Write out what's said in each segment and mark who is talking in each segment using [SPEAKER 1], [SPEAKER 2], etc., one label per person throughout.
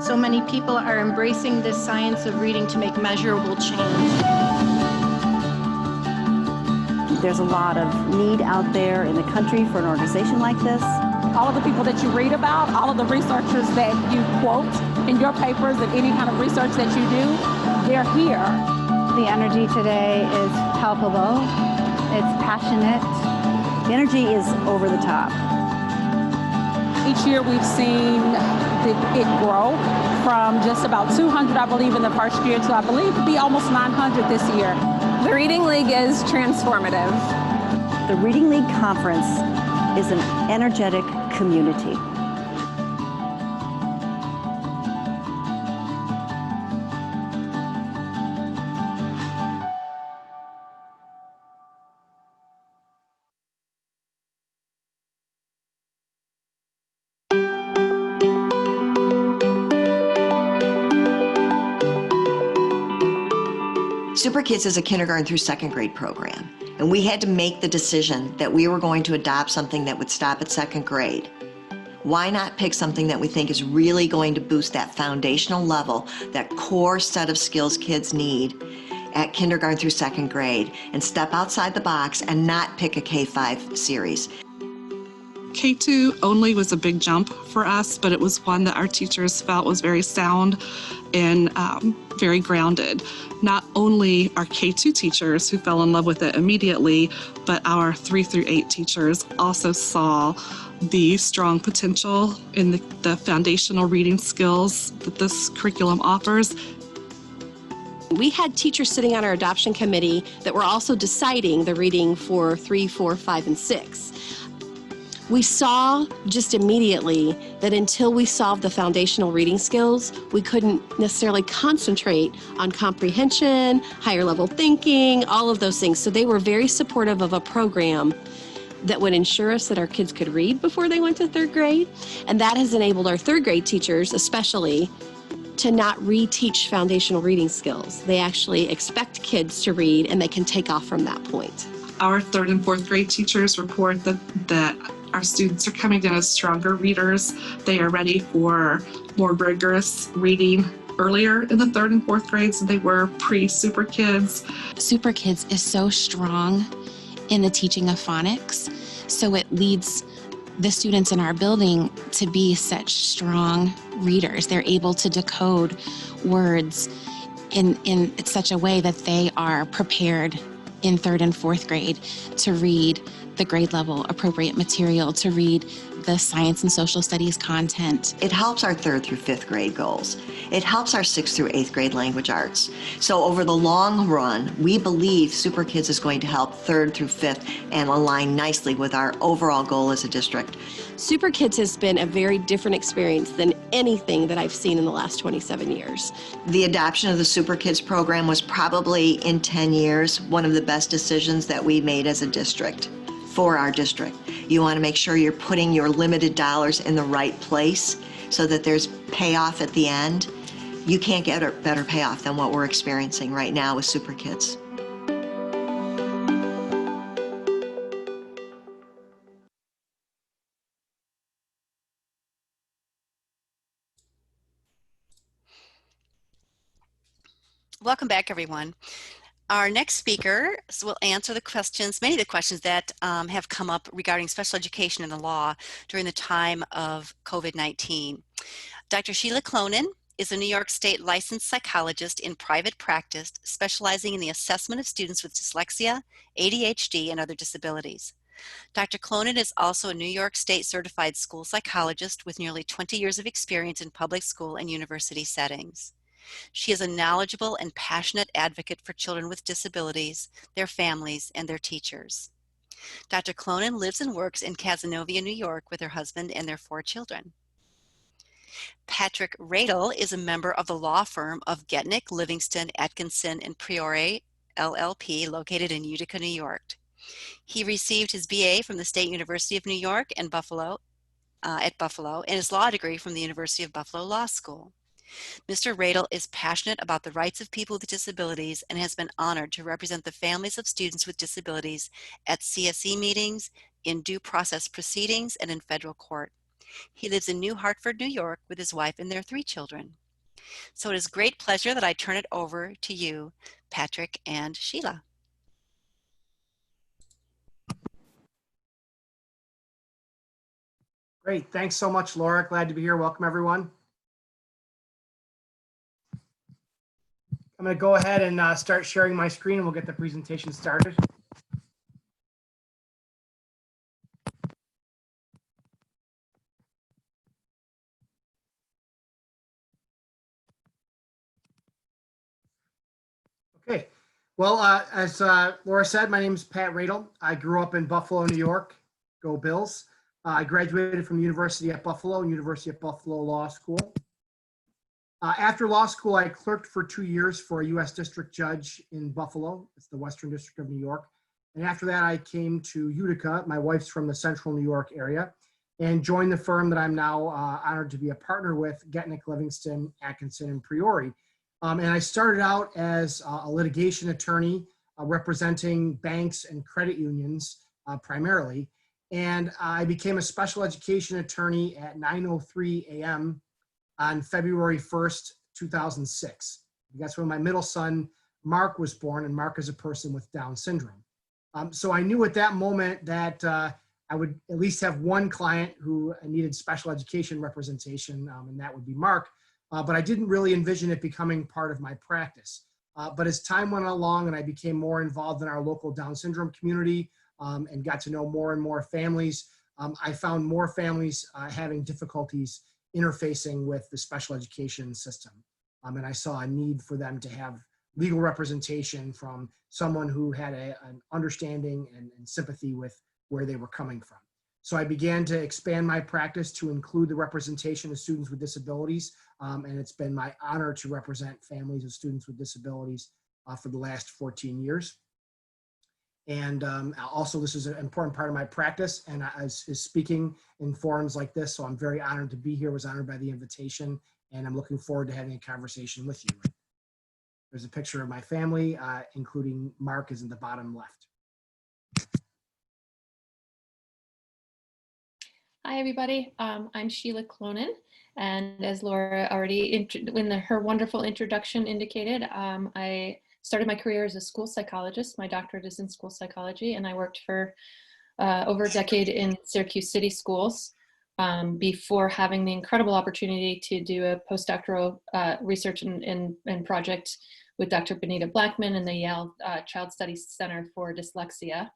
[SPEAKER 1] So many people are embracing this science of reading to make measurable change.
[SPEAKER 2] There's a lot of need out there in the country for an organization like this.
[SPEAKER 3] All of the people that you read about, all of the researchers that you quote in your papers and any kind of research that you do, they're here.
[SPEAKER 4] The energy today is palpable. It's passionate.
[SPEAKER 2] The energy is over the top.
[SPEAKER 3] Each year we've seen it grow from just about 200, I believe, in the first year to, I believe, to be almost 900 this year.
[SPEAKER 5] The Reading League is transformative.
[SPEAKER 2] The Reading League Conference is an energetic community.
[SPEAKER 6] Super Kids is a kindergarten through second grade program, and we had to make the decision that we were going to adopt something that would stop at second grade. Why not pick something that we think is really going to boost that foundational level, that core set of skills kids need at kindergarten through second grade, and step outside the box and not pick a K-5 series.
[SPEAKER 7] K2 only was a big jump for us, but it was one that our teachers felt was very sound and very grounded. Not only our K2 teachers who fell in love with it immediately, but our 3 through 8 teachers also saw the strong potential in the foundational reading skills that this curriculum offers.
[SPEAKER 8] We had teachers sitting on our adoption committee that were also deciding the reading for 3, 4, 5, and 6. We saw just immediately that until we solved the foundational reading skills, we couldn't necessarily concentrate on comprehension, higher level thinking, all of those things. So they were very supportive of a program that would ensure us that our kids could read before they went to third grade. And that has enabled our third grade teachers, especially, to not reteach foundational reading skills. They actually expect kids to read, and they can take off from that point.
[SPEAKER 7] Our 3rd and 4th grade teachers report that our students are coming in as stronger readers. They are ready for more rigorous reading earlier in the 3rd and 4th grades than they were pre-Super Kids.
[SPEAKER 9] Super Kids is so strong in the teaching of phonics, so it leads the students in our building to be such strong readers. They're able to decode words in such a way that they are prepared in 3rd and 4th grade to read the grade level appropriate material, to read the science and social studies content.
[SPEAKER 6] It helps our 3rd through 5th grade goals. It helps our 6th through 8th grade language arts. So over the long run, we believe Super Kids is going to help 3rd through 5th and align nicely with our overall goal as a district.
[SPEAKER 8] Super Kids has been a very different experience than anything that I've seen in the last 27 years.
[SPEAKER 6] The adoption of the Super Kids program was probably, in 10 years, one of the best decisions that we made as a district. For our district. You want to make sure you're putting your limited dollars in the right place so that there's payoff at the end. You can't get a better payoff than what we're experiencing right now with Super Kids.
[SPEAKER 10] Welcome back, everyone. Our next speaker will answer the questions, many of the questions that have come up regarding special education and the law during the time of COVID-19. Dr. Sheila Clonin is a New York State licensed psychologist in private practice, specializing in the assessment of students with dyslexia, ADHD, and other disabilities. Dr. Clonin is also a New York State certified school psychologist with nearly 20 years of experience in public school and university settings. She is a knowledgeable and passionate advocate for children with disabilities, their families, and their teachers. Dr. Clonin lives and works in Cazenovia, New York with her husband and their 4 children. Patrick Radel is a member of the law firm of Getnick, Livingston, Atkinson, and Priore, LLP, located in Utica, New York. He received his BA from the State University of New York and Buffalo, and his law degree from the University of Buffalo Law School. Mr. Radel is passionate about the rights of people with disabilities and has been honored to represent the families of students with disabilities at CSE meetings, in due process proceedings, and in federal court. He lives in New Hartford, New York with his wife and their 3 children. So it is great pleasure that I turn it over to you, Patrick and Sheila.
[SPEAKER 11] Great. Thanks so much, Laura. Glad to be here. Welcome, everyone. I'm going to go ahead and start sharing my screen and we'll get the presentation started. Okay. Well, as Laura said, my name is Pat Radel. I grew up in Buffalo, New York. Go Bills. I graduated from University at Buffalo and University at Buffalo Law School. After law school, I clerked for 2 years for a U.S. District Judge in Buffalo. It's the Western District of New York. And after that, I came to Utica. My wife's from the Central New York area, and joined the firm that I'm now honored to be a partner with, Getnick Livingston, Atkinson Priore. And I started out as a litigation attorney representing banks and credit unions primarily. And I became a special education attorney at 9:03 a.m. on February 1st, 2006. That's when my middle son, Mark, was born, and Mark is a person with Down syndrome. So I knew at that moment that I would at least have one client who needed special education representation, and that would be Mark. But I didn't really envision it becoming part of my practice. But as time went along and I became more involved in our local Down syndrome community and got to know more and more families, I found more families having difficulties interfacing with the special education system. And I saw a need for them to have legal representation from someone who had an understanding and sympathy with where they were coming from. So I began to expand my practice to include the representation of students with disabilities. And it's been my honor to represent families of students with disabilities for the last 14 years. And also, this is an important part of my practice, and I is speaking in forums like this, so I'm very honored to be here, was honored by the invitation, and I'm looking forward to having a conversation with you. There's a picture of my family, including Mark is in the bottom left.
[SPEAKER 12] Hi, everybody. I'm Sheila Clonin, and as Laura already, her wonderful introduction indicated, I started my career as a school psychologist. My doctorate is in school psychology, and I worked for over a decade in Syracuse City Schools before having the incredible opportunity to do a postdoctoral research and project with Dr. Benita Blackman in the Yale Child Studies Center for Dyslexia.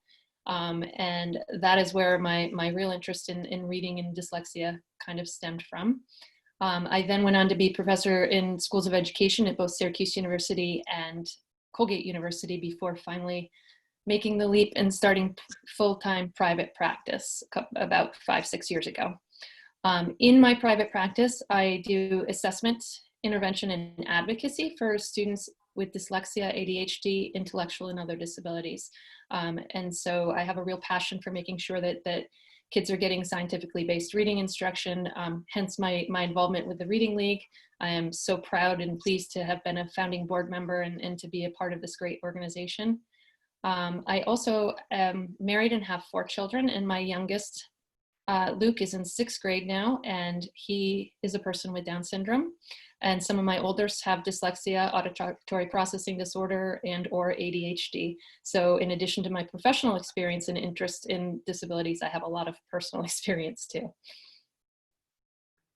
[SPEAKER 12] And that is where my real interest in reading and dyslexia kind of stemmed from. I then went on to be professor in schools of education at both Syracuse University and Colgate University before finally making the leap and starting full-time private practice about 5-6 years ago. In my private practice, I do assessment, intervention, and advocacy for students with dyslexia, ADHD, intellectual, and other disabilities. And so I have a real passion for making sure that kids are getting scientifically based reading instruction, hence my involvement with the Reading League. I am so proud and pleased to have been a founding board member and to be a part of this great organization. I also am married and have 4 children, and my youngest, Luke, is in 6th grade now, and he is a person with Down syndrome. And some of my oldest have dyslexia, auditory processing disorder, and or ADHD. So in addition to my professional experience and interest in disabilities, I have a lot of personal experience too.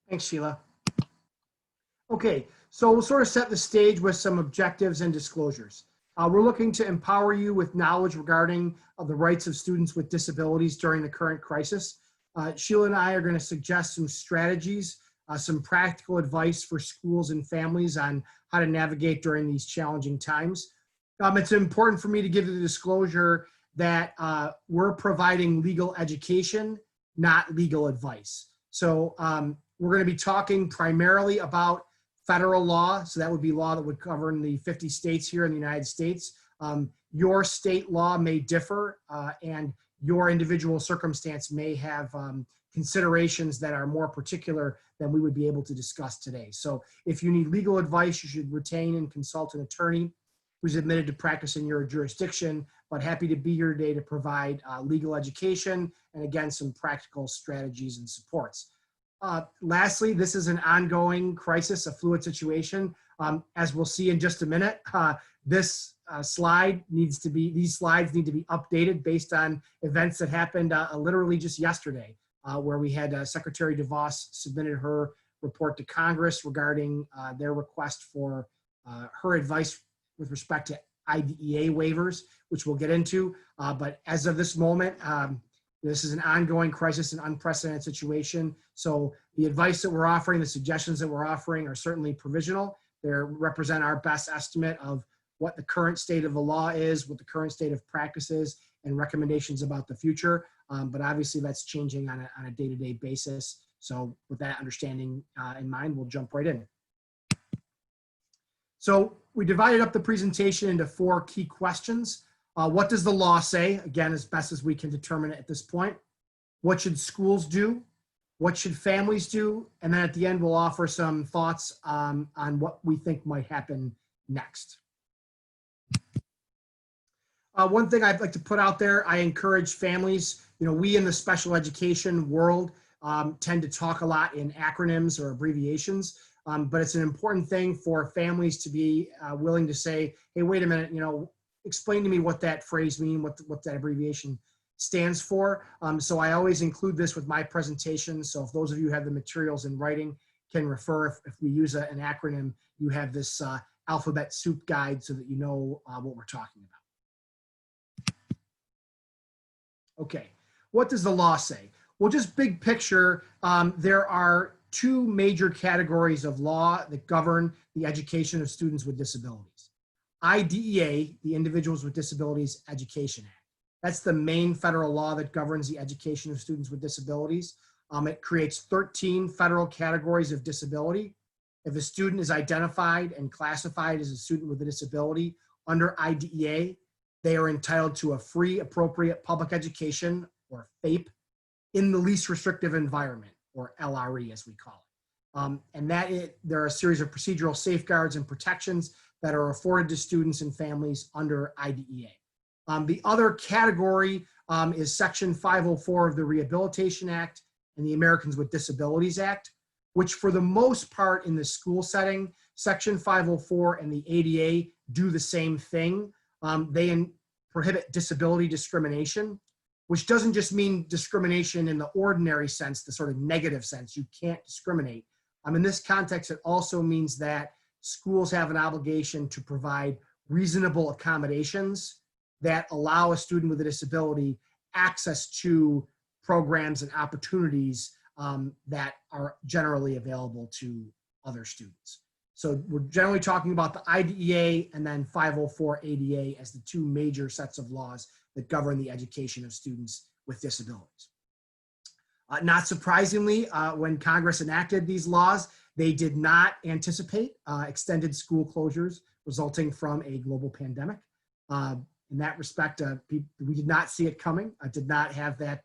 [SPEAKER 11] Thanks, Sheila. Okay, so we'll sort of set the stage with some objectives and disclosures. We're looking to empower you with knowledge regarding the rights of students with disabilities during the current crisis. Sheila and I are going to suggest some strategies, some practical advice for schools and families on how to navigate during these challenging times. It's important for me to give you the disclosure that we're providing legal education, not legal advice. So we're going to be talking primarily about federal law. So that would be law that would govern the 50 states here in the United States. Your state law may differ and your individual circumstance may have considerations that are more particular than we would be able to discuss today. So if you need legal advice, you should retain and consult an attorney who's admitted to practice in your jurisdiction, but happy to be here today to provide legal education and again, some practical strategies and supports. Lastly, this is an ongoing crisis, a fluid situation. As we'll see in just a minute, these slides need to be updated based on events that happened literally just yesterday, where we had Secretary DeVos submitted her report to Congress regarding their request for her advice with respect to IDEA waivers, which we'll get into. But as of this moment, this is an ongoing crisis, an unprecedented situation. So the advice that we're offering, the suggestions that we're offering are certainly provisional. They represent our best estimate of what the current state of the law is, what the current state of practice is, and recommendations about the future. But obviously that's changing on a day-to-day basis. So with that understanding in mind, we'll jump right in. So we divided up the presentation into 4 key questions. What does the law say? Again, as best as we can determine it at this point. What should schools do? What should families do? And then at the end, we'll offer some thoughts on what we think might happen next. One thing I'd like to put out there, I encourage families, we in the special education world tend to talk a lot in acronyms or abbreviations, but it's an important thing for families to be willing to say, hey, wait a minute, explain to me what that phrase means, what that abbreviation stands for. So I always include this with my presentation. So if those of you who have the materials in writing can refer, if we use an acronym, you have this alphabet soup guide so that you know what we're talking about. Okay, what does the law say? Well, just big picture, there are 2 major categories of law that govern the education of students with disabilities. IDEA, the Individuals with Disabilities Education Act. That's the main federal law that governs the education of students with disabilities. It creates 13 federal categories of disability. If a student is identified and classified as a student with a disability under IDEA, they are entitled to a free, appropriate public education, or FAPE, in the least restrictive environment, or LRE as we call it. And there are a series of procedural safeguards and protections that are afforded to students and families under IDEA. The other category is Section 504 of the Rehabilitation Act and the Americans with Disabilities Act, which for the most part in the school setting, Section 504 and the ADA do the same thing. They prohibit disability discrimination, which doesn't just mean discrimination in the ordinary sense, the sort of negative sense, you can't discriminate. In this context, it also means that schools have an obligation to provide reasonable accommodations that allow a student with a disability access to programs and opportunities that are generally available to other students. So we're generally talking about the IDEA and then 504 ADA as the 2 major sets of laws that govern the education of students with disabilities. Not surprisingly, when Congress enacted these laws, they did not anticipate extended school closures resulting from a global pandemic. In that respect, we did not see it coming. I did not have that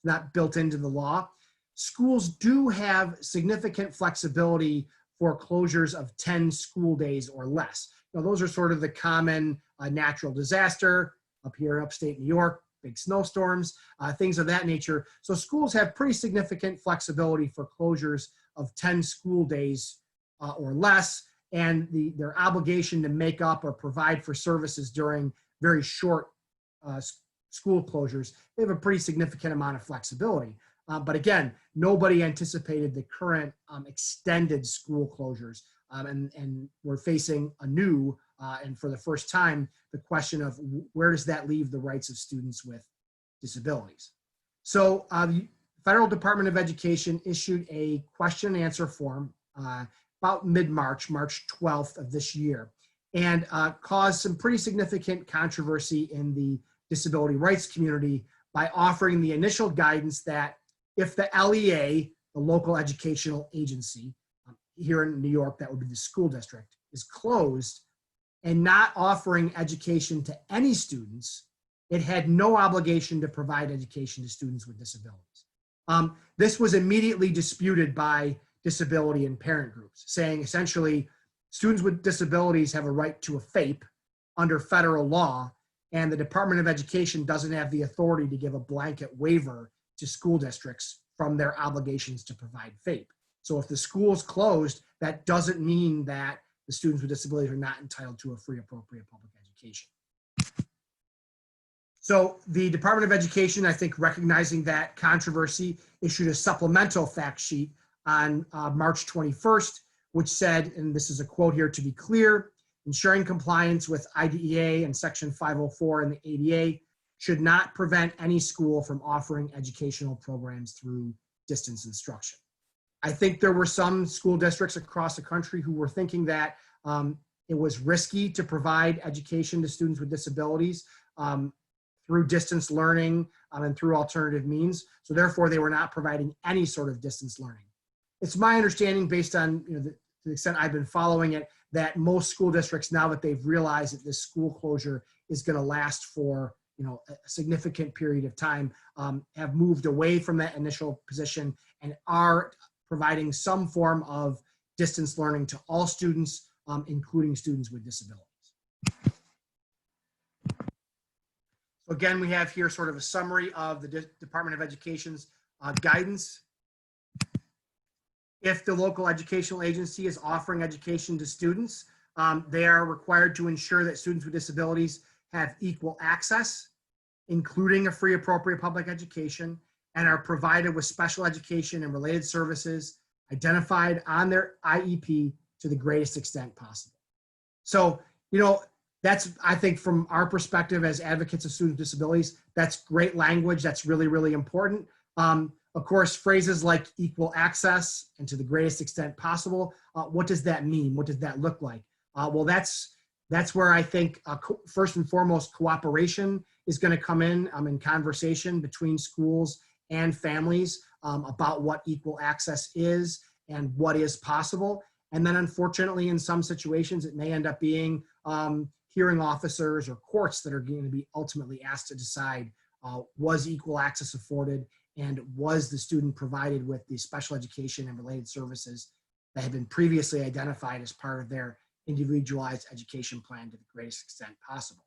[SPEAKER 11] not built into the law. Schools do have significant flexibility for closures of 10 school days or less. Now, those are sort of the common natural disaster up here in upstate New York, big snowstorms, things of that nature. So schools have pretty significant flexibility for closures of 10 school days or less, and their obligation to make up or provide for services during very short school closures, they have a pretty significant amount of flexibility. But again, nobody anticipated the current extended school closures, and we're facing anew, and for the first time, the question of where does that leave the rights of students with disabilities. So the Federal Department of Education issued a question and answer form about mid-March, March 12th of this year, and caused some pretty significant controversy in the disability rights community by offering the initial guidance that if the LEA, the local educational agency, here in New York, that would be the school district, is closed and not offering education to any students, it had no obligation to provide education to students with disabilities. This was immediately disputed by disability and parent groups, saying essentially students with disabilities have a right to a FAPE under federal law, and the Department of Education doesn't have the authority to give a blanket waiver to school districts from their obligations to provide FAPE. So if the school's closed, that doesn't mean that the students with disabilities are not entitled to a free appropriate public education. So the Department of Education, I think, recognizing that controversy, issued a supplemental fact sheet on March 21st, which said, and this is a quote here, to be clear, ensuring compliance with IDEA and Section 504 in the ADA should not prevent any school from offering educational programs through distance instruction. I think there were some school districts across the country who were thinking that it was risky to provide education to students with disabilities through distance learning and through alternative means. So therefore, they were not providing any sort of distance learning. It's my understanding, based on to the extent I've been following it, that most school districts, now that they've realized that this school closure is going to last for a significant period of time, have moved away from that initial position and are providing some form of distance learning to all students, including students with disabilities. So again, we have here sort of a summary of the Department of Education's guidance. If the local educational agency is offering education to students, they are required to ensure that students with disabilities have equal access, including a free appropriate public education, and are provided with special education and related services identified on their IEP to the greatest extent possible. So, that's, I think, from our perspective as advocates of student disabilities, that's great language. That's really, really important. Of course, phrases like equal access and to the greatest extent possible, what does that mean? What does that look like? Well, that's where I think, first and foremost, cooperation is going to come in conversation between schools and families about what equal access is and what is possible. And then, unfortunately, in some situations, it may end up being hearing officers or courts that are going to be ultimately asked to decide, was equal access afforded, and was the student provided with the special education and related services that had been previously identified as part of their individualized education plan to the greatest extent possible.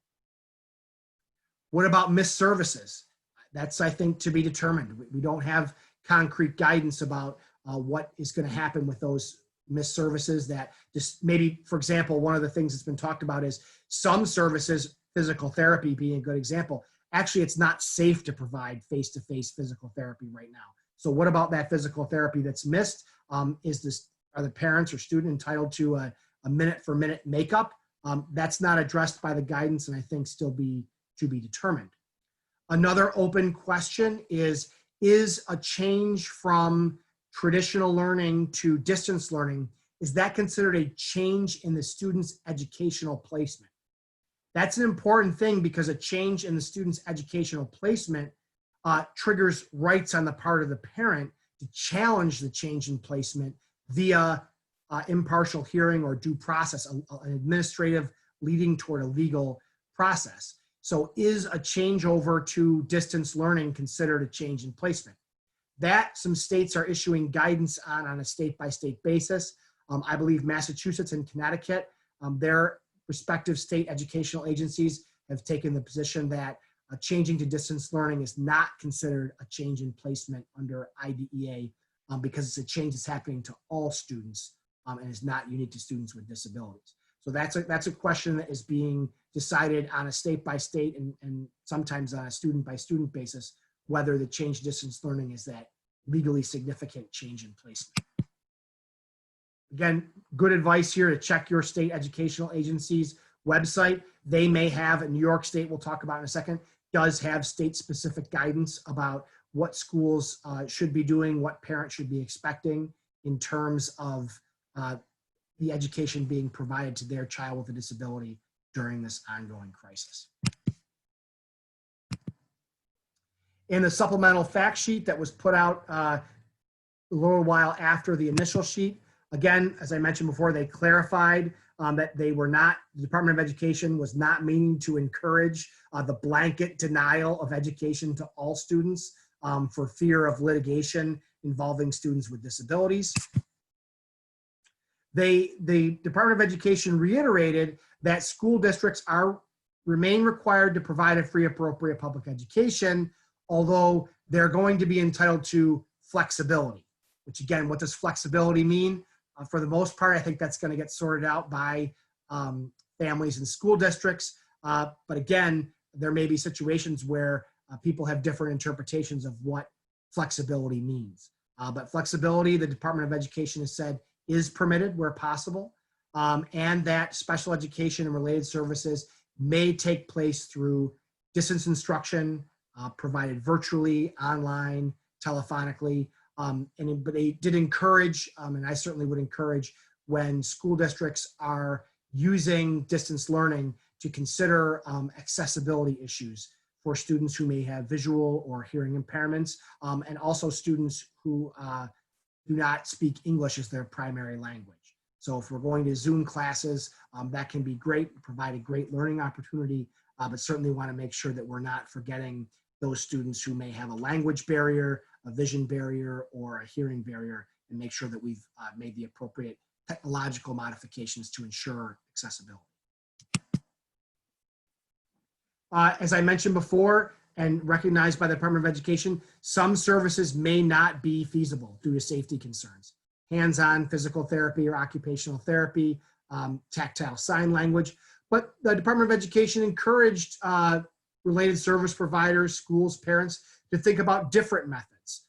[SPEAKER 11] What about missed services? That's, I think, to be determined. We don't have concrete guidance about what is going to happen with those missed services. That just maybe, for example, one of the things that's been talked about is some services, physical therapy being a good example. Actually, it's not safe to provide face-to-face physical therapy right now. So what about that physical therapy that's missed? Are the parents or student entitled to a minute-for-minute makeup? That's not addressed by the guidance, and I think still to be determined. Another open question is a change from traditional learning to distance learning, is that considered a change in the student's educational placement? That's an important thing, because a change in the student's educational placement triggers rights on the part of the parent to challenge the change in placement via impartial hearing or due process, an administrative leading toward a legal process. So is a changeover to distance learning considered a change in placement? That some states are issuing guidance on a state-by-state basis. I believe Massachusetts and Connecticut, their respective state educational agencies have taken the position that changing to distance learning is not considered a change in placement under IDEA because it's a change that's happening to all students and is not unique to students with disabilities. So that's a question that is being decided on a state-by-state and sometimes on a student-by-student basis, whether the change to distance learning is that legally significant change in placement. Again, good advice here to check your state educational agency's website. They may have, in New York State, we'll talk about in a second, does have state-specific guidance about what schools should be doing, what parents should be expecting in terms of the education being provided to their child with a disability during this ongoing crisis. In the supplemental fact sheet that was put out a little while after the initial sheet, again, as I mentioned before, they clarified that they were not, the Department of Education was not meaning to encourage the blanket denial of education to all students for fear of litigation involving students with disabilities. The Department of Education reiterated that school districts remain required to provide a free appropriate public education, although they're going to be entitled to flexibility, which again, what does flexibility mean? For the most part, I think that's going to get sorted out by families and school districts. But again, there may be situations where people have different interpretations of what flexibility means. But flexibility, the Department of Education has said, is permitted where possible, and that special education and related services may take place through distance instruction, provided virtually, online, telephonically. But they did encourage, and I certainly would encourage, when school districts are using distance learning to consider accessibility issues for students who may have visual or hearing impairments, and also students who do not speak English as their primary language. So if we're going to Zoom classes, that can be great, provide a great learning opportunity, but certainly want to make sure that we're not forgetting those students who may have a language barrier, a vision barrier, or a hearing barrier, and make sure that we've made the appropriate technological modifications to ensure accessibility. As I mentioned before, and recognized by the Department of Education, some services may not be feasible due to safety concerns. Hands-on physical therapy or occupational therapy, tactile sign language. But the Department of Education encouraged related service providers, schools, parents to think about different methods.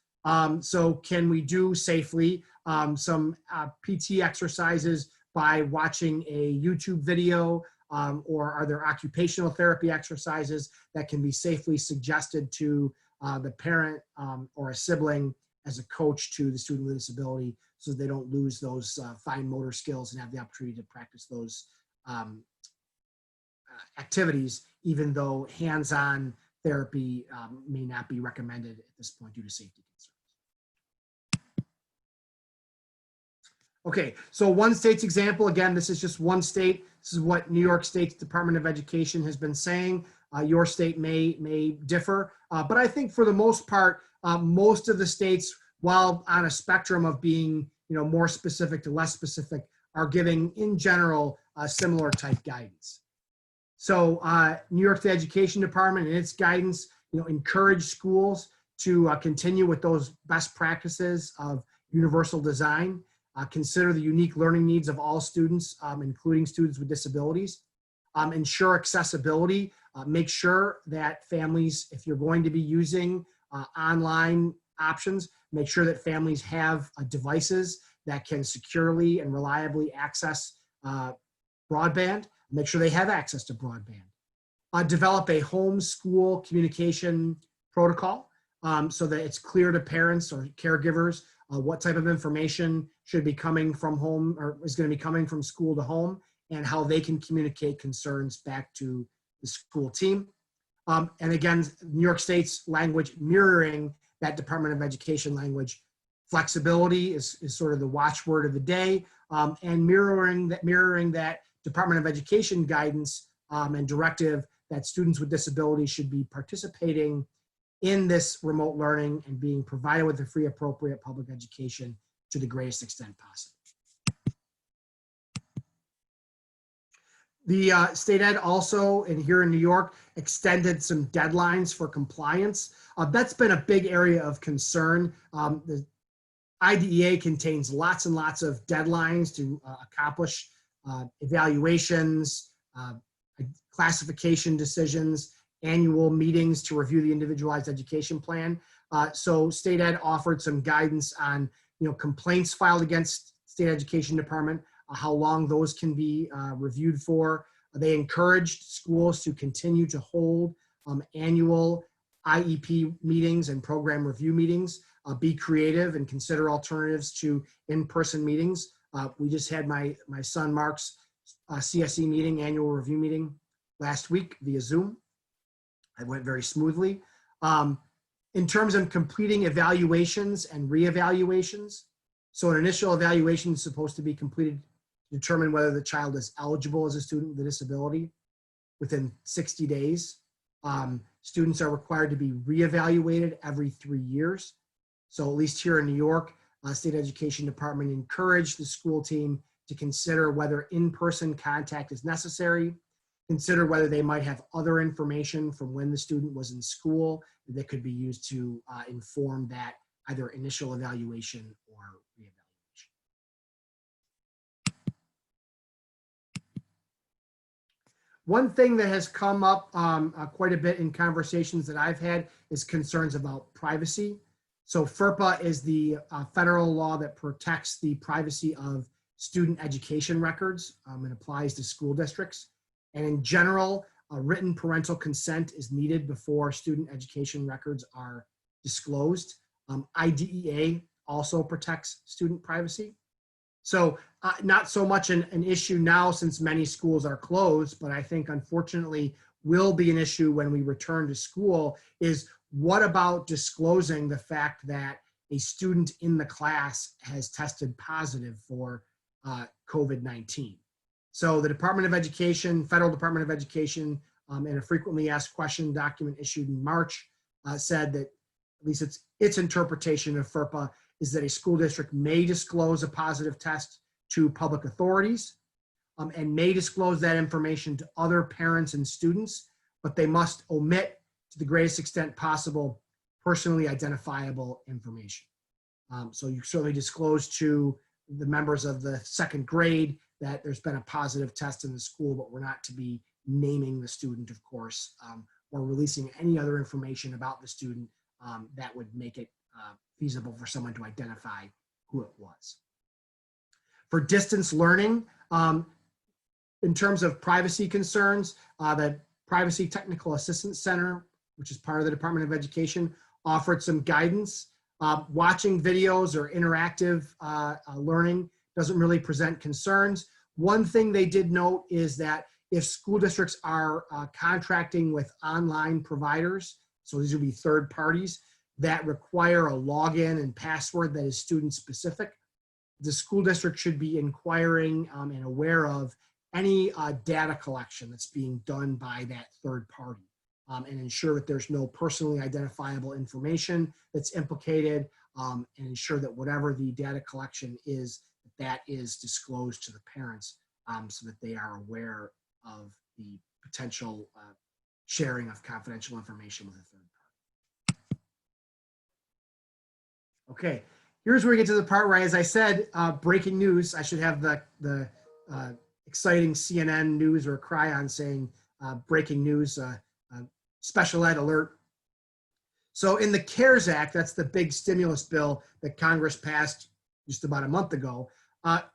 [SPEAKER 11] So can we do safely some PT exercises by watching a YouTube video, or are there occupational therapy exercises that can be safely suggested to the parent or a sibling as a coach to the student with a disability, so they don't lose those fine motor skills and have the opportunity to practice those activities, even though hands-on therapy may not be recommended at this point due to safety concerns. Okay, so one state's example, again, this is just one state. This is what New York State's Department of Education has been saying. Your state may differ, but I think for the most part, most of the states, while on a spectrum of being more specific to less specific, are giving, in general, similar type guidance. So New York State Education Department and its guidance, encourage schools to continue with those best practices of universal design. Consider the unique learning needs of all students, including students with disabilities. Ensure accessibility. Make sure that families, if you're going to be using online options, make sure that families have devices that can securely and reliably access broadband. Make sure they have access to broadband. Develop a home school communication protocol so that it's clear to parents or caregivers what type of information should be coming from home or is going to be coming from school to home, and how they can communicate concerns back to the school team. And again, New York State's language mirroring that Department of Education language. Flexibility is sort of the watchword of the day, and mirroring that Department of Education guidance and directive that students with disabilities should be participating in this remote learning and being provided with the free appropriate public education to the greatest extent possible. The state ed also, and here in New York, extended some deadlines for compliance. That's been a big area of concern. The IDEA contains lots and lots of deadlines to accomplish evaluations, classification decisions, annual meetings to review the individualized education plan. So state ed offered some guidance on complaints filed against state education department, how long those can be reviewed for. They encouraged schools to continue to hold annual IEP meetings and program review meetings, be creative and consider alternatives to in-person meetings. We just had my son Mark's CSE meeting, annual review meeting last week via Zoom. It went very smoothly. In terms of completing evaluations and reevaluations, so an initial evaluation is supposed to be completed to determine whether the child is eligible as a student with a disability within 60 days. Students are required to be reevaluated every 3 years. So at least here in New York, State Education Department encouraged the school team to consider whether in-person contact is necessary, consider whether they might have other information from when the student was in school that could be used to inform that either initial evaluation or reevaluation. One thing that has come up quite a bit in conversations that I've had is concerns about privacy. So FERPA is the federal law that protects the privacy of student education records and applies to school districts. And in general, written parental consent is needed before student education records are disclosed. IDEA also protects student privacy. So not so much an issue now since many schools are closed, but I think unfortunately will be an issue when we return to school is what about disclosing the fact that a student in the class has tested positive for COVID-19. So the Department of Education, Federal Department of Education, in a frequently asked question document issued in March said that at least its interpretation of FERPA is that a school district may disclose a positive test to public authorities and may disclose that information to other parents and students, but they must omit to the greatest extent possible personally identifiable information. So you certainly disclose to the members of the second grade that there's been a positive test in the school, but we're not to be naming the student, of course, or releasing any other information about the student that would make it feasible for someone to identify who it was. For distance learning, in terms of privacy concerns, the Privacy Technical Assistance Center, which is part of the Department of Education, offered some guidance. Watching videos or interactive learning doesn't really present concerns. One thing they did note is that if school districts are contracting with online providers, so these would be third parties, that require a login and password that is student specific, the school district should be inquiring and aware of any data collection that's being done by that third party and ensure that there's no personally identifiable information that's implicated and ensure that whatever the data collection is, that is disclosed to the parents so that they are aware of the potential sharing of confidential information with a third party. Okay, here's where we get to the part where, as I said, breaking news. I should have the exciting CNN news or cryon saying breaking news, special ed alert. So in the CARES Act, that's the big stimulus bill that Congress passed just about a month ago,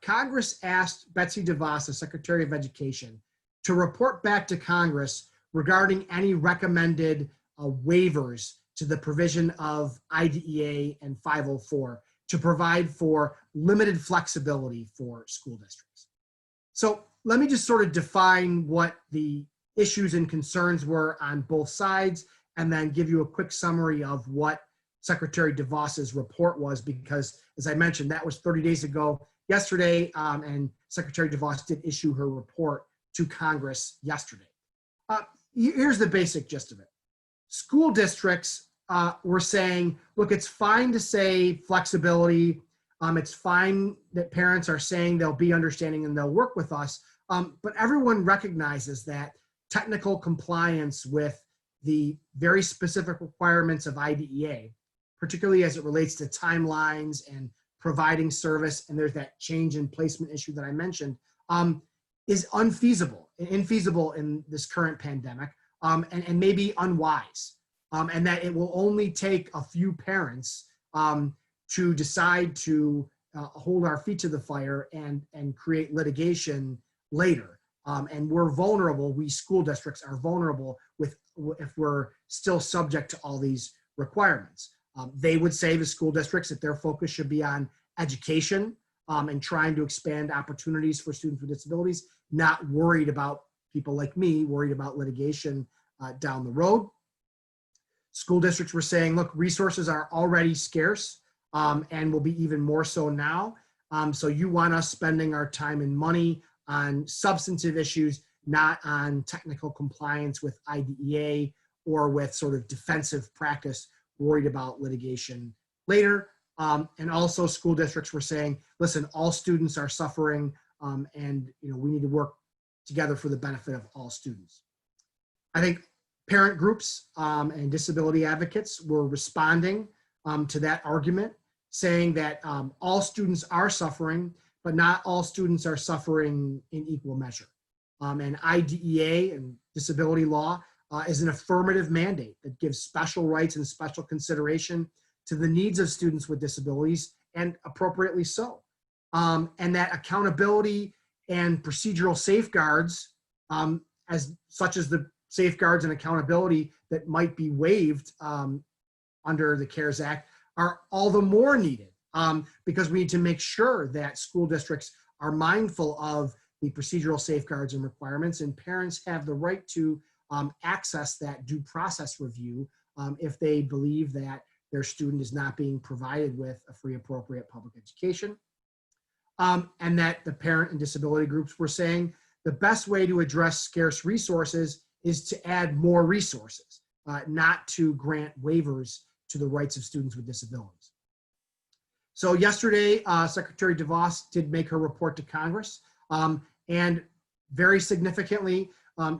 [SPEAKER 11] Congress asked Betsy DeVos, the Secretary of Education, to report back to Congress regarding any recommended waivers to the provision of IDEA and 504 to provide for limited flexibility for school districts. So let me just sort of define what the issues and concerns were on both sides and then give you a quick summary of what Secretary DeVos's report was, because as I mentioned, that was 30 days ago yesterday, and Secretary DeVos did issue her report to Congress yesterday. Here's the basic gist of it. School districts were saying, look, it's fine to say flexibility. It's fine that parents are saying they'll be understanding and they'll work with us. But everyone recognizes that technical compliance with the very specific requirements of IDEA, particularly as it relates to timelines and providing service, and there's that change in placement issue that I mentioned, is unfeasible, infeasible in this current pandemic, and maybe unwise, and that it will only take a few parents to decide to hold our feet to the fire and create litigation later. And we're vulnerable, we school districts are vulnerable if we're still subject to all these requirements. They would say, the school districts, that their focus should be on education and trying to expand opportunities for students with disabilities, not worried about people like me, worried about litigation down the road. School districts were saying, look, resources are already scarce and will be even more so now. So you want us spending our time and money on substantive issues, not on technical compliance with IDEA or with sort of defensive practice, worried about litigation later. And also school districts were saying, listen, all students are suffering and we need to work together for the benefit of all students. I think parent groups and disability advocates were responding to that argument, saying that all students are suffering, but not all students are suffering in equal measure. And IDEA and disability law is an affirmative mandate that gives special rights and special consideration to the needs of students with disabilities, and appropriately so. And that accountability and procedural safeguards, such as the safeguards and accountability that might be waived under the CARES Act, are all the more needed because we need to make sure that school districts are mindful of the procedural safeguards and requirements, and parents have the right to access that due process review if they believe that their student is not being provided with a free, appropriate public education. And that the parent and disability groups were saying the best way to address scarce resources is to add more resources, not to grant waivers to the rights of students with disabilities. So yesterday, Secretary DeVos did make her report to Congress, and very significantly,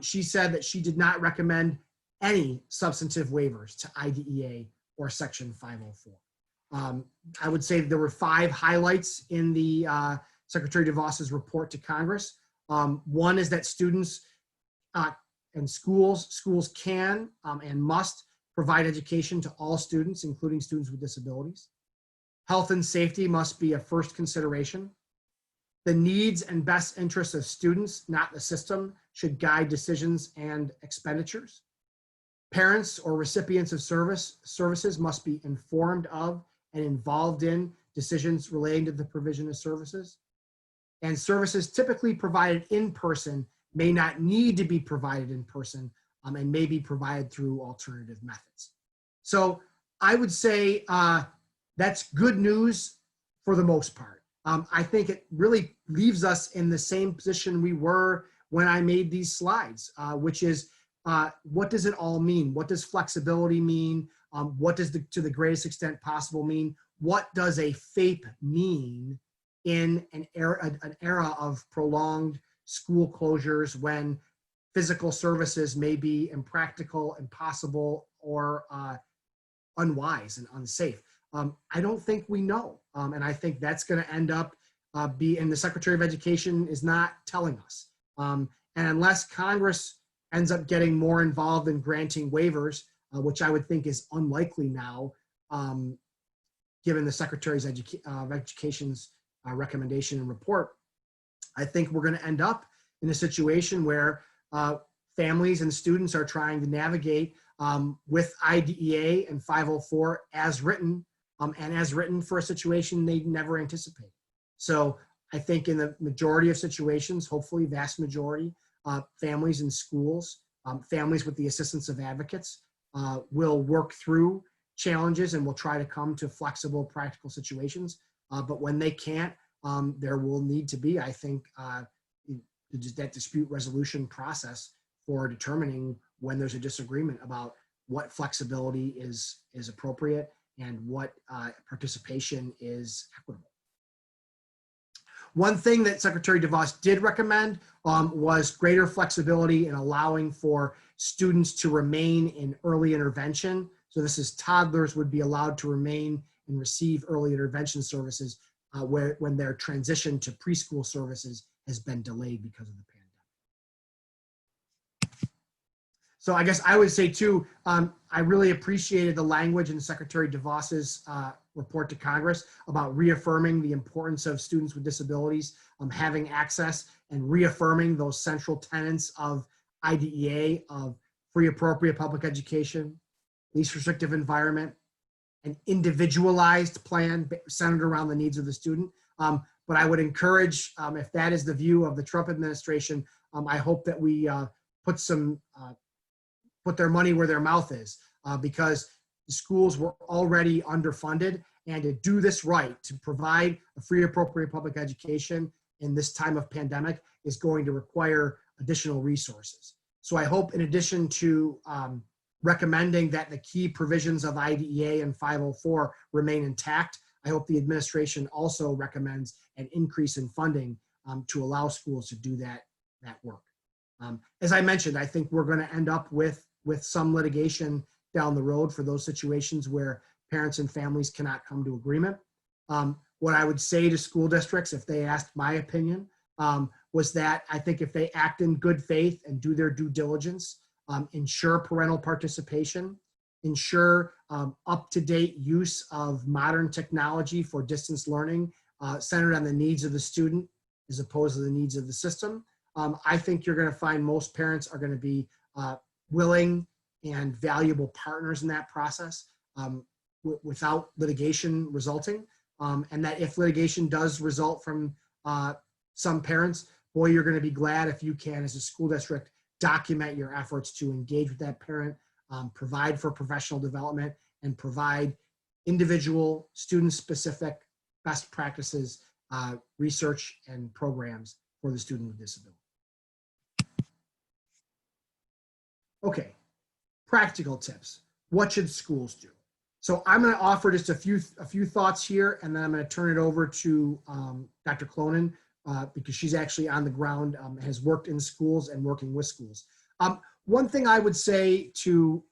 [SPEAKER 11] she said that she did not recommend any substantive waivers to IDEA or Section 504. I would say that there were 5 highlights in the Secretary DeVos's report to Congress. One is that students and schools can and must provide education to all students, including students with disabilities. Health and safety must be a first consideration. The needs and best interests of students, not the system, should guide decisions and expenditures. Parents or recipients of services must be informed of and involved in decisions relating to the provision of services. And services typically provided in person may not need to be provided in person and may be provided through alternative methods. So I would say that's good news for the most part. I think it really leaves us in the same position we were when I made these slides, which is what does it all mean? What does flexibility mean? What does to the greatest extent possible mean? What does a FAPE mean in an era of prolonged school closures when physical services may be impractical, impossible, or unwise and unsafe? I don't think we know. And I think that's going to end up and the Secretary of Education is not telling us. And unless Congress ends up getting more involved in granting waivers, which I would think is unlikely now, given the Secretary's of Education's recommendation and report, I think we're going to end up in a situation where families and students are trying to navigate with IDEA and 504 as written, and as written for a situation they never anticipated. So I think in the majority of situations, hopefully vast majority, families and schools, families with the assistance of advocates will work through challenges and will try to come to flexible, practical situations. But when they can't, there will need to be, I think, that dispute resolution process for determining when there's a disagreement about what flexibility is appropriate and what participation is equitable. One thing that Secretary DeVos did recommend was greater flexibility in allowing for students to remain in early intervention. So this is toddlers would be allowed to remain and receive early intervention services when their transition to preschool services has been delayed because of the pandemic. So I guess I would say too, I really appreciated the language in Secretary DeVos's report to Congress about reaffirming the importance of students with disabilities having access and reaffirming those central tenets of IDEA of free, appropriate public education, least restrictive environment, an individualized plan centered around the needs of the student. But I would encourage, if that is the view of the Trump administration, I hope that we put their money where their mouth is, because the schools were already underfunded, and to do this right, to provide a free, appropriate public education in this time of pandemic is going to require additional resources. So I hope, in addition to recommending that the key provisions of IDEA and 504 remain intact, I hope the administration also recommends an increase in funding to allow schools to do that work. As I mentioned, I think we're going to end up with some litigation down the road for those situations where parents and families cannot come to agreement. What I would say to school districts, if they asked my opinion, was that I think if they act in good faith and do their due diligence, ensure parental participation, ensure up-to-date use of modern technology for distance learning centered on the needs of the student as opposed to the needs of the system, I think you're going to find most parents are going to be willing and valuable partners in that process without litigation resulting. And that if litigation does result from some parents, boy, you're going to be glad if you can, as a school district, document your efforts to engage with that parent, provide for professional development, and provide individual student-specific best practices, research, and programs for the student with disability. Okay, practical tips. What should schools do? So I'm going to offer just a few thoughts here, and then I'm going to turn it over to Dr. Clonan because she's actually on the ground, has worked in schools and working with schools. One thing I would say to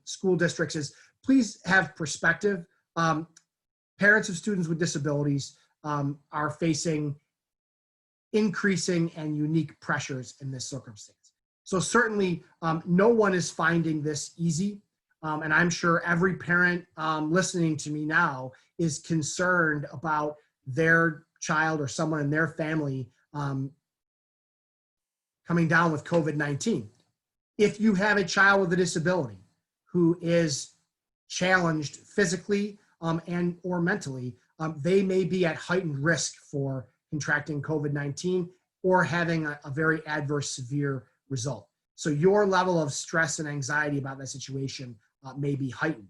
[SPEAKER 11] school districts is please have perspective. Parents of students with disabilities are facing increasing and unique pressures in this circumstance. So certainly no one is finding this easy. And I'm sure every parent listening to me now is concerned about their child or someone in their family coming down with COVID-19. If you have a child with a disability who is challenged physically and or mentally, they may be at heightened risk for contracting COVID-19 or having a very adverse, severe result. So your level of stress and anxiety about that situation may be heightened.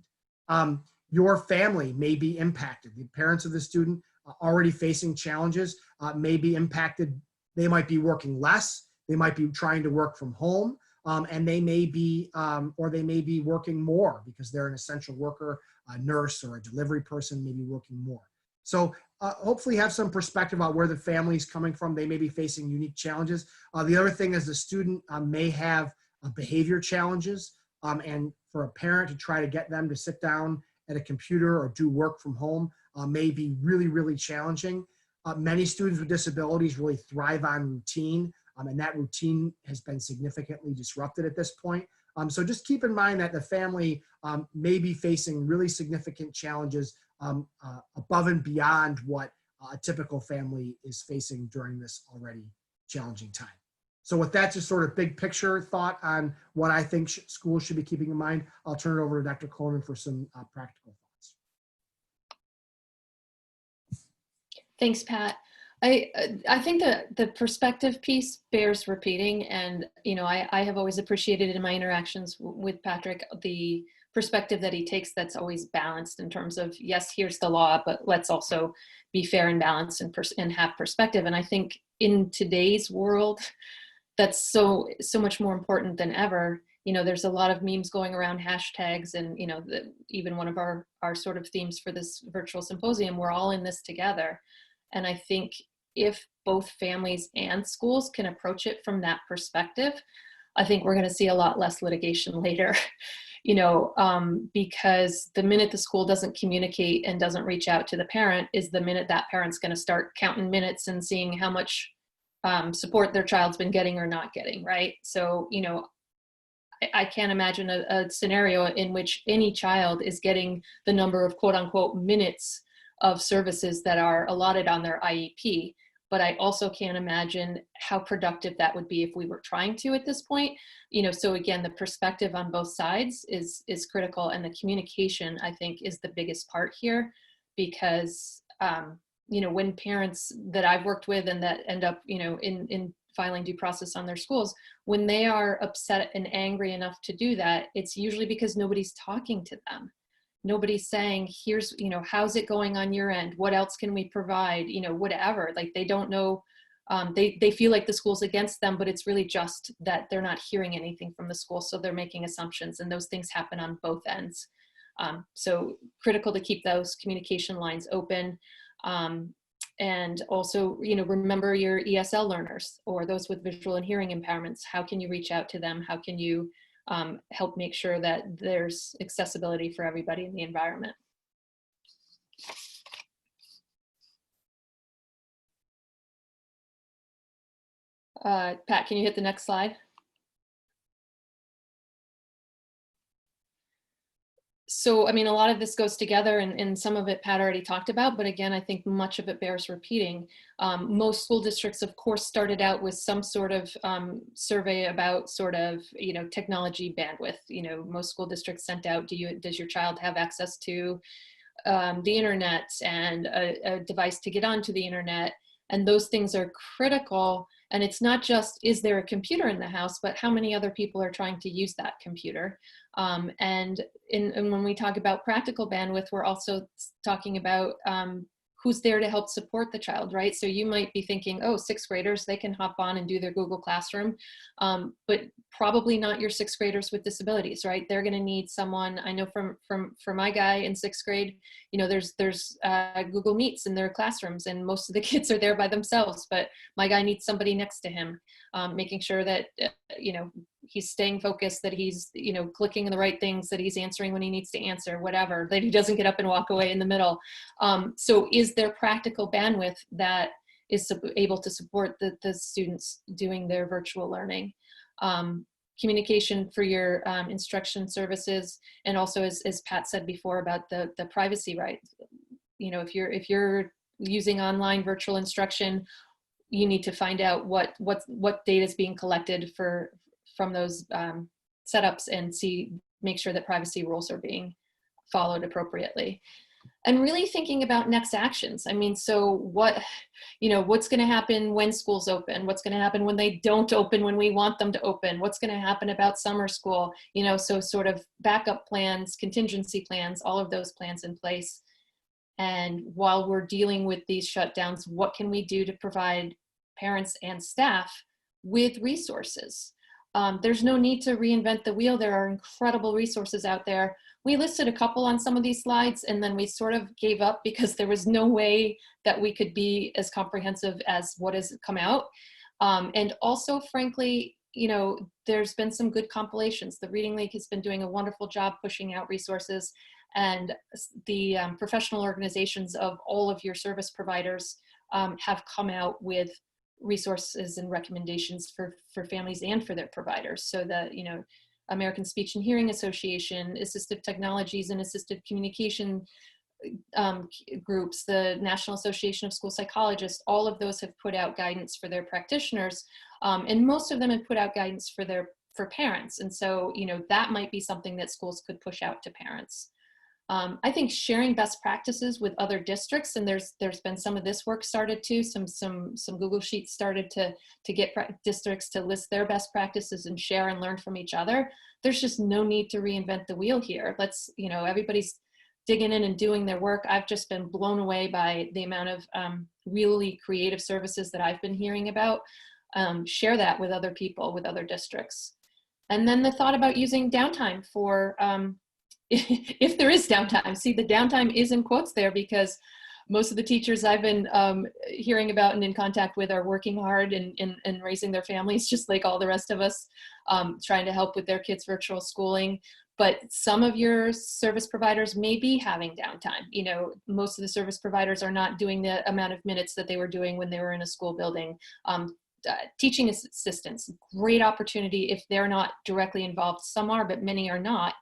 [SPEAKER 11] Your family may be impacted. The parents of the student already facing challenges may be impacted. They might be working less. They might be trying to work from home, and they may be, or they may be working more because they're an essential worker, a nurse, or a delivery person may be working more. So hopefully have some perspective about where the family is coming from. They may be facing unique challenges. The other thing is the student may have behavior challenges, and for a parent to try to get them to sit down at a computer or do work from home may be really, really challenging. Many students with disabilities really thrive on routine, and that routine has been significantly disrupted at this point. So just keep in mind that the family may be facing really significant challenges above and beyond what a typical family is facing during this already challenging time. So with that, just sort of big picture thought on what I think schools should be keeping in mind, I'll turn it over to Dr. Clonan for some practical thoughts.
[SPEAKER 12] Thanks, Pat. I think that the perspective piece bears repeating, and I have always appreciated in my interactions with Patrick the perspective that he takes that's always balanced in terms of, yes, here's the law, but let's also be fair and balanced and have perspective. And I think in today's world, that's so much more important than ever. There's a lot of memes going around, hashtags, and even one of our sort of themes for this virtual symposium, we're all in this together. And I think if both families and schools can approach it from that perspective, I think we're going to see a lot less litigation later. Because the minute the school doesn't communicate and doesn't reach out to the parent is the minute that parent's going to start counting minutes and seeing how much support their child's been getting or not getting, right? So, I can't imagine a scenario in which any child is getting the number of quote unquote minutes of services that are allotted on their IEP. But I also can't imagine how productive that would be if we were trying to at this point. So again, the perspective on both sides is critical, and the communication, I think, is the biggest part here, because when parents that I've worked with and that end up in filing due process on their schools, when they are upset and angry enough to do that, it's usually because nobody's talking to them. Nobody's saying, here's, how's it going on your end? What else can we provide? Whatever, like they don't know, they feel like the school's against them, but it's really just that they're not hearing anything from the school. So they're making assumptions, and those things happen on both ends. So critical to keep those communication lines open. And also, remember your ESL learners or those with visual and hearing impairments. How can you reach out to them? How can you help make sure that there's accessibility for everybody in the environment? Pat, can you hit the next slide? So, I mean, a lot of this goes together, and some of it Pat already talked about, but again, I think much of it bears repeating. Most school districts, of course, started out with some sort of survey about sort of, technology bandwidth. Most school districts sent out, does your child have access to the internet and a device to get onto the internet? And those things are critical. And it's not just, is there a computer in the house, but how many other people are trying to use that computer? And when we talk about practical bandwidth, we're also talking about who's there to help support the child, right? So you might be thinking, oh, sixth graders, they can hop on and do their Google Classroom, but probably not your sixth graders with disabilities, right? They're gonna need someone. I know for my guy in sixth grade, there's Google Meets in their classrooms, and most of the kids are there by themselves, but my guy needs somebody next to him, making sure that, he's staying focused, that he's, clicking the right things, that he's answering when he needs to answer, whatever, that he doesn't get up and walk away in the middle. So is there practical bandwidth that is able to support the students doing their virtual learning? Communication for your instruction services, and also as Pat said before about the privacy right. If you're using online virtual instruction, you need to find out what data is being collected from those setups, and make sure that privacy rules are being followed appropriately. And really thinking about next actions. I mean, so what's going to happen when schools open? What's going to happen when they don't open when we want them to open? What's going to happen about summer school? So sort of backup plans, contingency plans, all of those plans in place. And while we're dealing with these shutdowns, what can we do to provide parents and staff with resources? There's no need to reinvent the wheel. There are incredible resources out there. We listed a couple on some of these slides, and then we sort of gave up because there was no way that we could be as comprehensive as what has come out. And also, frankly, there's been some good compilations. The Reading League has been doing a wonderful job pushing out resources, and the professional organizations of all of your service providers have come out with resources and recommendations for families and for their providers. So that, American Speech and Hearing Association, Assistive Technologies and Assistive Communication groups, the National Association of School Psychologists, all of those have put out guidance for their practitioners, and most of them have put out guidance for parents. And so, that might be something that schools could push out to parents. I think sharing best practices with other districts, and there's been some of this work started too, some Google Sheets started to get districts to list their best practices and share and learn from each other. There's just no need to reinvent the wheel here. Let's, everybody's digging in and doing their work. I've just been blown away by the amount of really creative services that I've been hearing about. Share that with other people, with other districts. And then the thought about using downtime for, if there is downtime. See, the downtime is in quotes there, because most of the teachers I've been hearing about and in contact with are working hard and raising their families, just like all the rest of us, trying to help with their kids' virtual schooling. But some of your service providers may be having downtime. Most of the service providers are not doing the amount of minutes that they were doing when they were in a school building. Teaching assistants, great opportunity if they're not directly involved. Some are, but many are not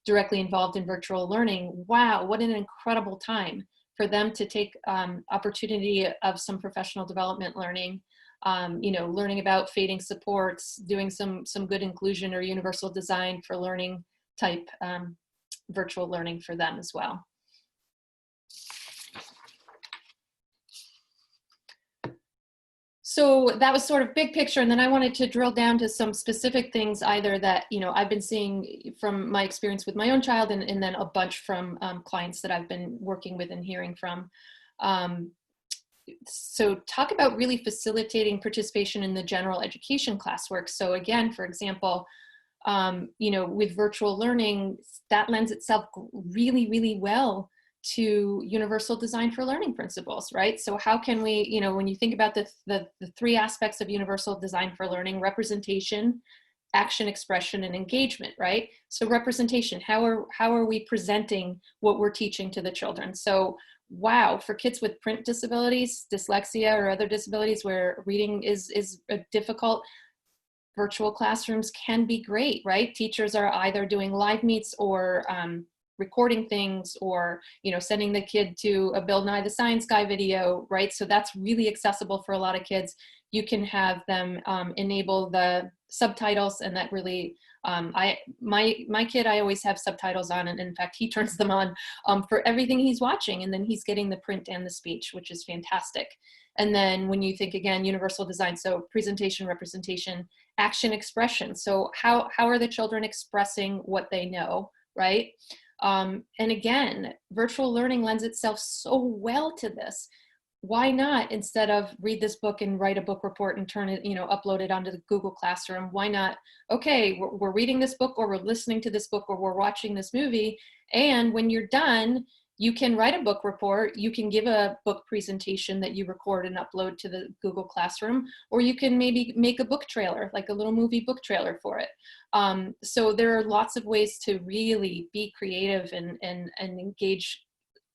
[SPEAKER 12] directly involved in virtual learning. Wow, what an incredible time for them to take opportunity of some professional development learning, learning about fading supports, doing some good inclusion or universal design for learning type virtual learning for them as well. So that was sort of big picture, and then I wanted to drill down to some specific things, either that I've been seeing from my experience with my own child, and then a bunch from clients that I've been working with and hearing from. So talk about really facilitating participation in the general education classwork. So again, for example, with virtual learning, that lends itself really, really well to universal design for learning principles, right? So how can we, when you think about the three aspects of universal design for learning: representation, action, expression, and engagement, right? So representation, how are we presenting what we're teaching to the children? So wow, for kids with print disabilities, dyslexia, or other disabilities where reading is difficult, virtual classrooms can be great, right? Teachers are either doing live meets or recording things, or sending the kid to a Bill Nye the Science Guy video, right? So that's really accessible for a lot of kids. You can have them enable the subtitles, and that really, my kid, I always have subtitles on, and in fact, he turns them on for everything he's watching, and then he's getting the print and the speech, which is fantastic. And then when you think again, universal design, so presentation, representation, action, expression. So how are the children expressing what they know, right? And again, virtual learning lends itself so well to this. Why not, instead of read this book and write a book report and turn it, upload it onto the Google Classroom, why not, okay, we're reading this book, or we're listening to this book, or we're watching this movie, and when you're done, you can write a book report, you can give a book presentation that you record and upload to the Google Classroom, or you can maybe make a book trailer, like a little movie book trailer for it. So there are lots of ways to really be creative and engage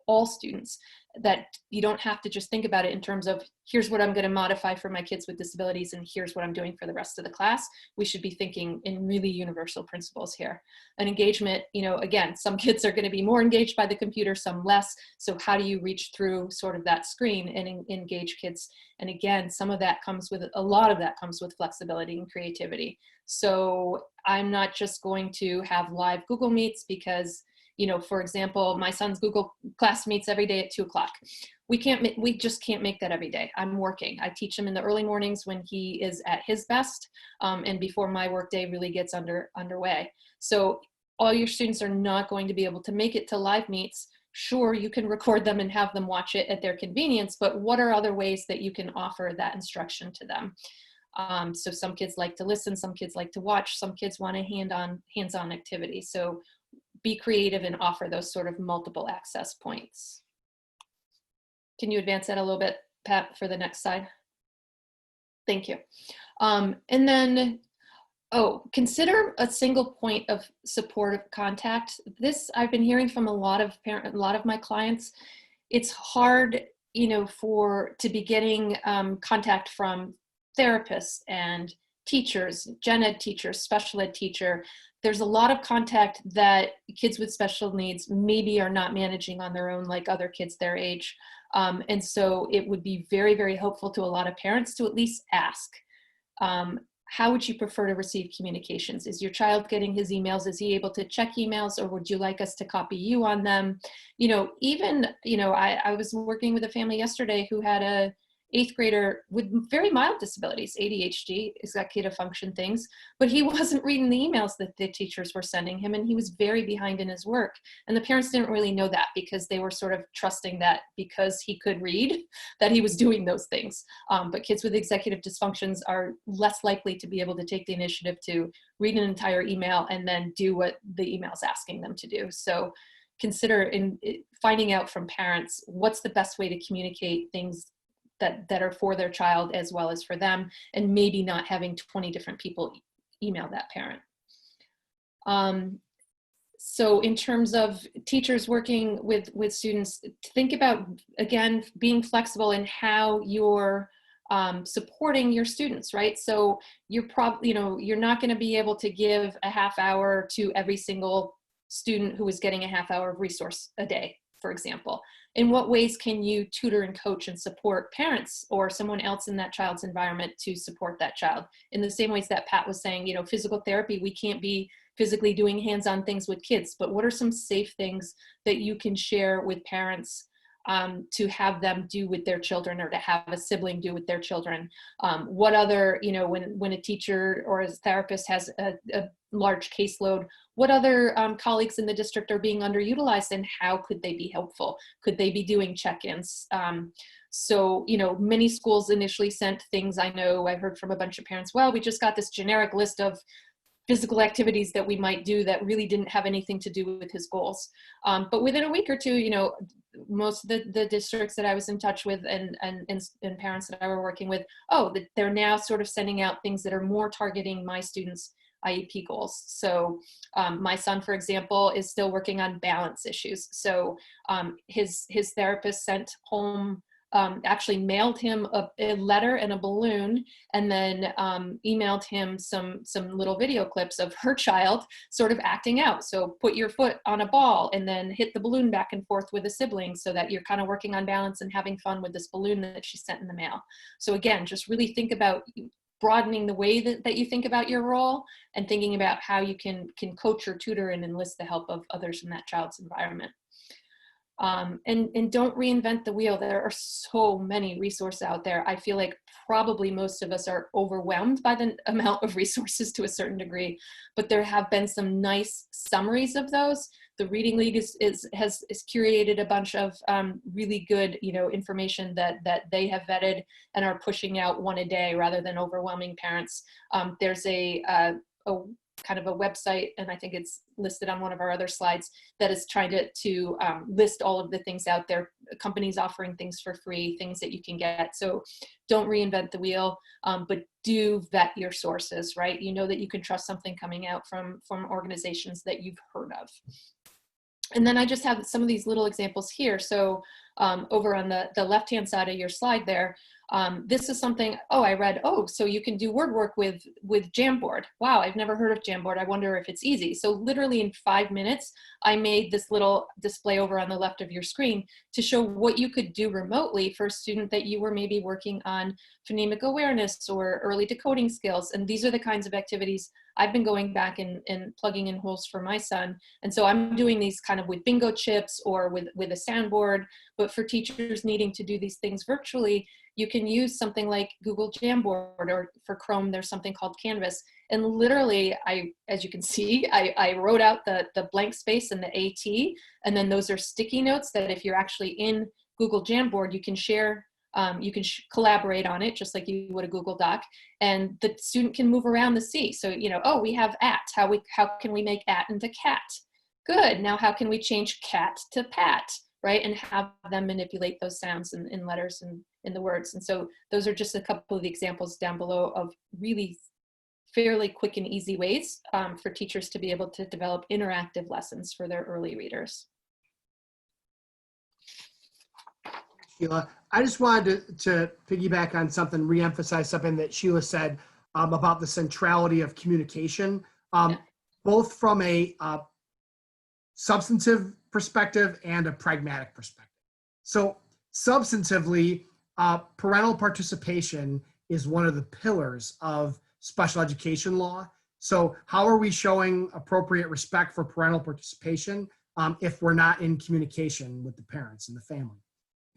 [SPEAKER 12] all students, that you don't have to just think about it in terms of, here's what I'm going to modify for my kids with disabilities, and here's what I'm doing for the rest of the class. We should be thinking in really universal principles here. And engagement, again, some kids are going to be more engaged by the computer, some less. So how do you reach through sort of that screen and engage kids? And again, a lot of that comes with flexibility and creativity. So I'm not just going to have live Google Meets because, for example, my son's Google class meets every day at 2:00. We just can't make that every day. I'm working. I teach him in the early mornings when he is at his best, and before my workday really gets underway. So all your students are not going to be able to make it to live meets. Sure, you can record them and have them watch it at their convenience, but what are other ways that you can offer that instruction to them? So some kids like to listen, some kids like to watch, some kids want a hands-on activity. So be creative and offer those sort of multiple access points. Can you advance that a little bit, Pat, for the next slide? Thank you. And then, consider a single point of supportive contact. This I've been hearing from a lot of my clients. It's hard, to be getting contact from therapists and teachers, gen ed teachers, special ed teacher. There's a lot of contact that kids with special needs maybe are not managing on their own like other kids their age. And so it would be very, very helpful to a lot of parents to at least ask, how would you prefer to receive communications? Is your child getting his emails? Is he able to check emails, or would you like us to copy you on them? I was working with a family yesterday who had a 8th grader with very mild disabilities, ADHD, executive function things, but he wasn't reading the emails that the teachers were sending him, and he was very behind in his work. And the parents didn't really know that, because they were sort of trusting that because he could read, that he was doing those things. But kids with executive dysfunctions are less likely to be able to take the initiative to read an entire email and then do what the email is asking them to do. So consider finding out from parents, what's the best way to communicate things that are for their child as well as for them, and maybe not having 20 different people email that parent. So in terms of teachers working with students, think about, again, being flexible in how you're supporting your students, right? So you're you're not going to be able to give a half hour to every single student who is getting a half hour of resource a day, for example. In what ways can you tutor and coach and support parents or someone else in that child's environment to support that child? In the same ways that Pat was saying, physical therapy, we can't be physically doing hands-on things with kids, but what are some safe things that you can share with parents to have them do with their children, or to have a sibling do with their children? What other, when a teacher or a therapist has a large caseload, what other colleagues in the district are being underutilized, and how could they be helpful? Could they be doing check-ins? So, many schools initially sent things. I know I've heard from a bunch of parents, well, we just got this generic list of physical activities that we might do that really didn't have anything to do with his goals. But within a week or two, most of the districts that I was in touch with and parents that I were working with, they're now sort of sending out things that are more targeting my students IEP goals. So my son, for example, is still working on balance issues. So his therapist sent home, actually mailed him a letter and a balloon, and then emailed him some little video clips of her child sort of acting out. So put your foot on a ball and then hit the balloon back and forth with a sibling so that you're kind of working on balance and having fun with this balloon that she sent in the mail. So again, just really think about broadening the way that you think about your role and thinking about how you can coach or tutor and enlist the help of others in that child's environment. And don't reinvent the wheel. There are so many resources out there. I feel like probably most of us are overwhelmed by the amount of resources to a certain degree, but there have been some nice summaries of those. The Reading League has curated a bunch of really good, information that they have vetted and are pushing out one a day rather than overwhelming parents. There's a kind of a website, and I think it's listed on one of our other slides, that is trying to list all of the things out there, companies offering things for free, things that you can get. So don't reinvent the wheel, but do vet your sources, right? You know that you can trust something coming out from organizations that you've heard of. And then I just have some of these little examples here. So over on the left-hand side of your slide there, this is something, I read, so you can do word work with Jamboard. Wow, I've never heard of Jamboard. I wonder if it's easy. So literally in 5 minutes, I made this little display over on the left of your screen to show what you could do remotely for a student that you were maybe working on phonemic awareness or early decoding skills. And these are the kinds of activities I've been going back and plugging in holes for my son. And so I'm doing these kind of with bingo chips or with a soundboard, but for teachers needing to do these things virtually, you can use something like Google Jamboard, or for Chrome, there's something called Canvas. And literally, as you can see, I wrote out the blank space and the AT, and then those are sticky notes that if you're actually in Google Jamboard, you can share, you can collaborate on it just like you would a Google Doc, and the student can move around the C. So, we have at, how can we make at into cat? Good, now how can we change cat to pat, right? And have them manipulate those sounds in letters and in the words. And so those are just a couple of the examples down below of really fairly quick and easy ways for teachers to be able to develop interactive lessons for their early readers.
[SPEAKER 11] Sheila, I just wanted to piggyback on something, reemphasize something that Sheila said about the centrality of communication, both from a substantive perspective and a pragmatic perspective. So substantively, parental participation is one of the pillars of special education law. So how are we showing appropriate respect for parental participation if we're not in communication with the parents and the family?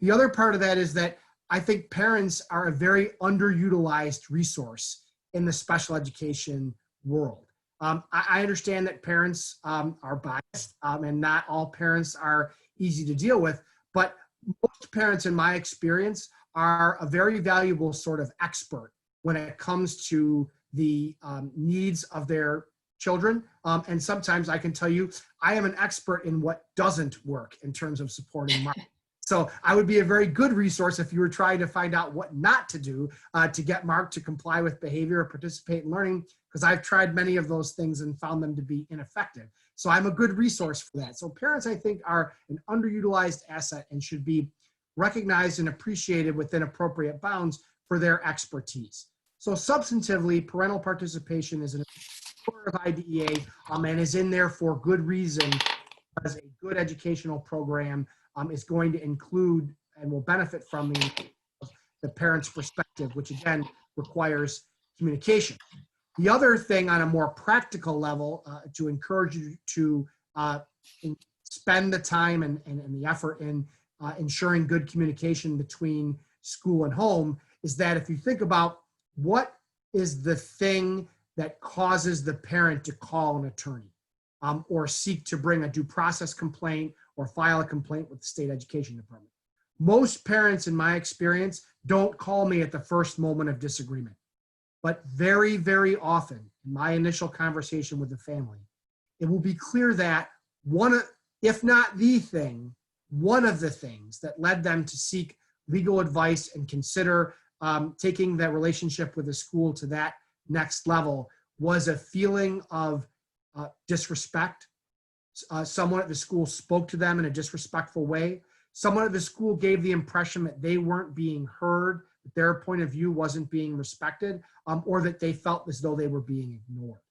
[SPEAKER 11] The other part of that is that I think parents are a very underutilized resource in the special education world. I understand that parents are biased and not all parents are easy to deal with, but most parents in my experience are a very valuable sort of expert when it comes to the needs of their children. And sometimes I can tell you, I am an expert in what doesn't work in terms of supporting Mark. So I would be a very good resource if you were trying to find out what not to do to get Mark to comply with behavior or participate in learning, because I've tried many of those things and found them to be ineffective. So I'm a good resource for that. So parents, I think, are an underutilized asset and should be recognized and appreciated within appropriate bounds for their expertise. So substantively, parental participation is an core of IDEA and is in there for good reason, because a good educational program is going to include and will benefit from the parent's perspective, which again requires communication. The other thing on a more practical level to encourage you to spend the time and the effort in ensuring good communication between school and home is that if you think about what is the thing that causes the parent to call an attorney or seek to bring a due process complaint or file a complaint with the state education department. Most parents, in my experience, don't call me at the first moment of disagreement. But very, very often, in my initial conversation with the family, it will be clear that if not the thing, one of the things that led them to seek legal advice and consider taking that relationship with the school to that next level was a feeling of disrespect. Someone at the school spoke to them in a disrespectful way. Someone at the school gave the impression that they weren't being heard, that their point of view wasn't being respected, or that they felt as though they were being ignored.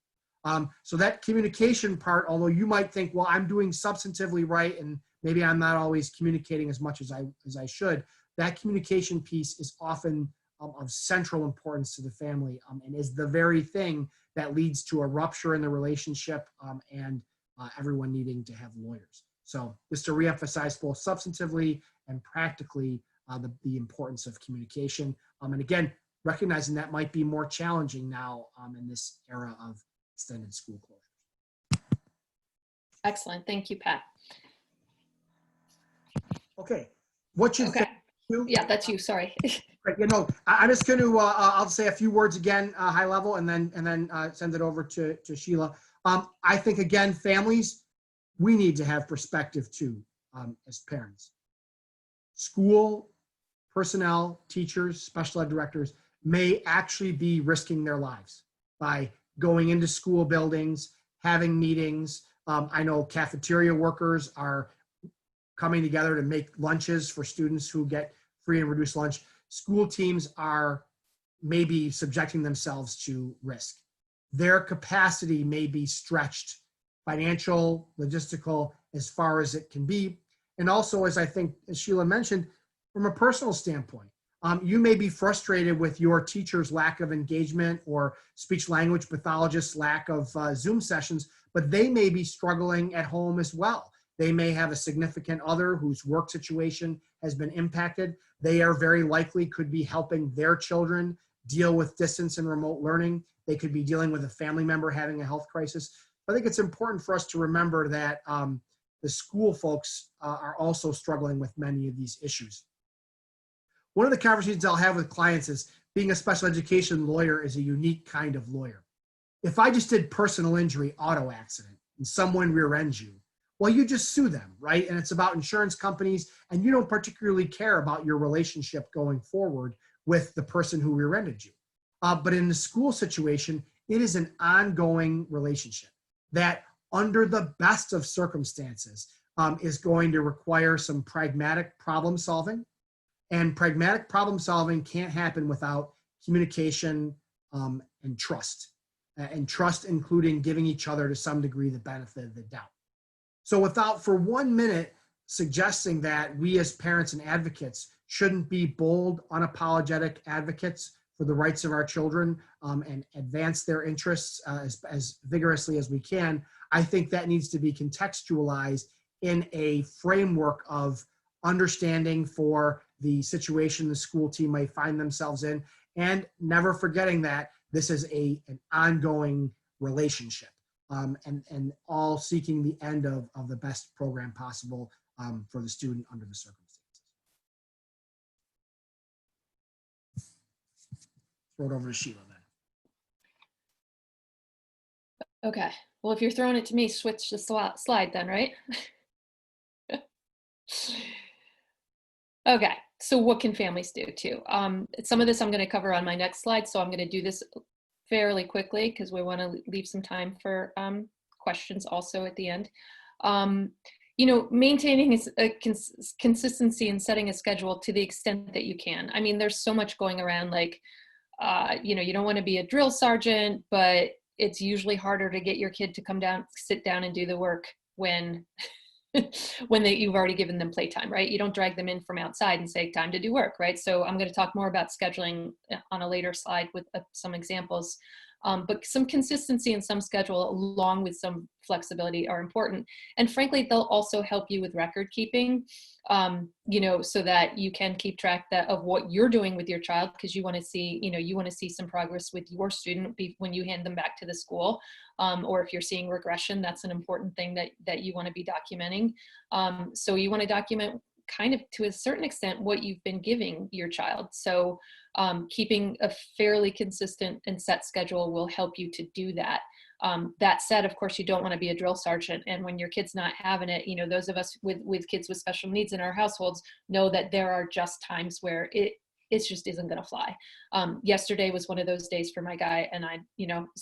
[SPEAKER 11] So that communication part, although you might think, well, I'm doing substantively right and maybe I'm not always communicating as much as I should, that communication piece is often of central importance to the family, and is the very thing that leads to a rupture in the relationship, and everyone needing to have lawyers. So just to reemphasize both substantively and practically the importance of communication. And again, recognizing that might be more challenging now in this era of extended school closures.
[SPEAKER 12] Excellent. Thank you, Pat.
[SPEAKER 11] Okay. What you think?
[SPEAKER 12] Yeah, that's you. Sorry.
[SPEAKER 11] Right, you know, I'm just going to I'll say a few words again, high level, and then send it over to Sheila. I think again, families, we need to have perspective too, as parents. School personnel, teachers, special ed directors may actually be risking their lives by going into school buildings, having meetings. I know cafeteria workers are coming together to make lunches for students who get free and reduced lunch. School teams are maybe subjecting themselves to risk. Their capacity may be stretched, financial, logistical, as far as it can be. And also, as I think, as Sheila mentioned, from a personal standpoint, you may be frustrated with your teacher's lack of engagement or speech language pathologist's lack of Zoom sessions, but they may be struggling at home as well. They may have a significant other whose work situation has been impacted. They are very likely could be helping their children deal with distance and remote learning. They could be dealing with a family member having a health crisis. I think it's important for us to remember that the school folks are also struggling with many of these issues. One of the conversations I'll have with clients is being a special education lawyer is a unique kind of lawyer. If I just did personal injury auto accident and someone rear-ends you, well, you just sue them, right? And it's about insurance companies, and you don't particularly care about your relationship going forward with the person who rear-ended you. But in the school situation, it is an ongoing relationship that, under the best of circumstances, is going to require some pragmatic problem solving. And pragmatic problem solving can't happen without communication and trust. And trust including giving each other to some degree the benefit of the doubt. So without for 1 minute suggesting that we as parents and advocates shouldn't be bold, unapologetic advocates for the rights of our children and advance their interests as vigorously as we can, I think that needs to be contextualized in a framework of understanding for the situation the school team may find themselves in, and never forgetting that this is an ongoing relationship. And all seeking the end of the best program possible for the student under the circumstances. Throw it over to Sheila then.
[SPEAKER 12] Okay. Well, if you're throwing it to me, switch the slide then, right? Okay. So what can families do too? Some of this I'm going to cover on my next slide, so I'm going to do this fairly quickly because we want to leave some time for questions also at the end. You know, maintaining a consistency and setting a schedule to the extent that you can. I mean, there's so much going around, like, you know, you don't want to be a drill sergeant, but it's usually harder to get your kid to come down, sit down and do the work when you've already given them playtime, right? You don't drag them in from outside and say, time to do work, right? So I'm going to talk more about scheduling on a later slide with some examples. But some consistency and some schedule along with some flexibility are important. And frankly, they'll also help you with record keeping, you know, so that you can keep track of what you're doing with your child, because you want to see, you know, you want to see some progress with your student when you hand them back to the school. Or if you're seeing regression, that's an important thing that you want to be documenting. So you want to document kind of to a certain extent what you've been giving your child. So keeping a fairly consistent and set schedule will help you to do that. That said, of course, you don't want to be a drill sergeant. And when your kid's not having it, you know, those of us with kids with special needs in our households know that there are just times where it just isn't going to fly. Yesterday was one of those days for my guy, and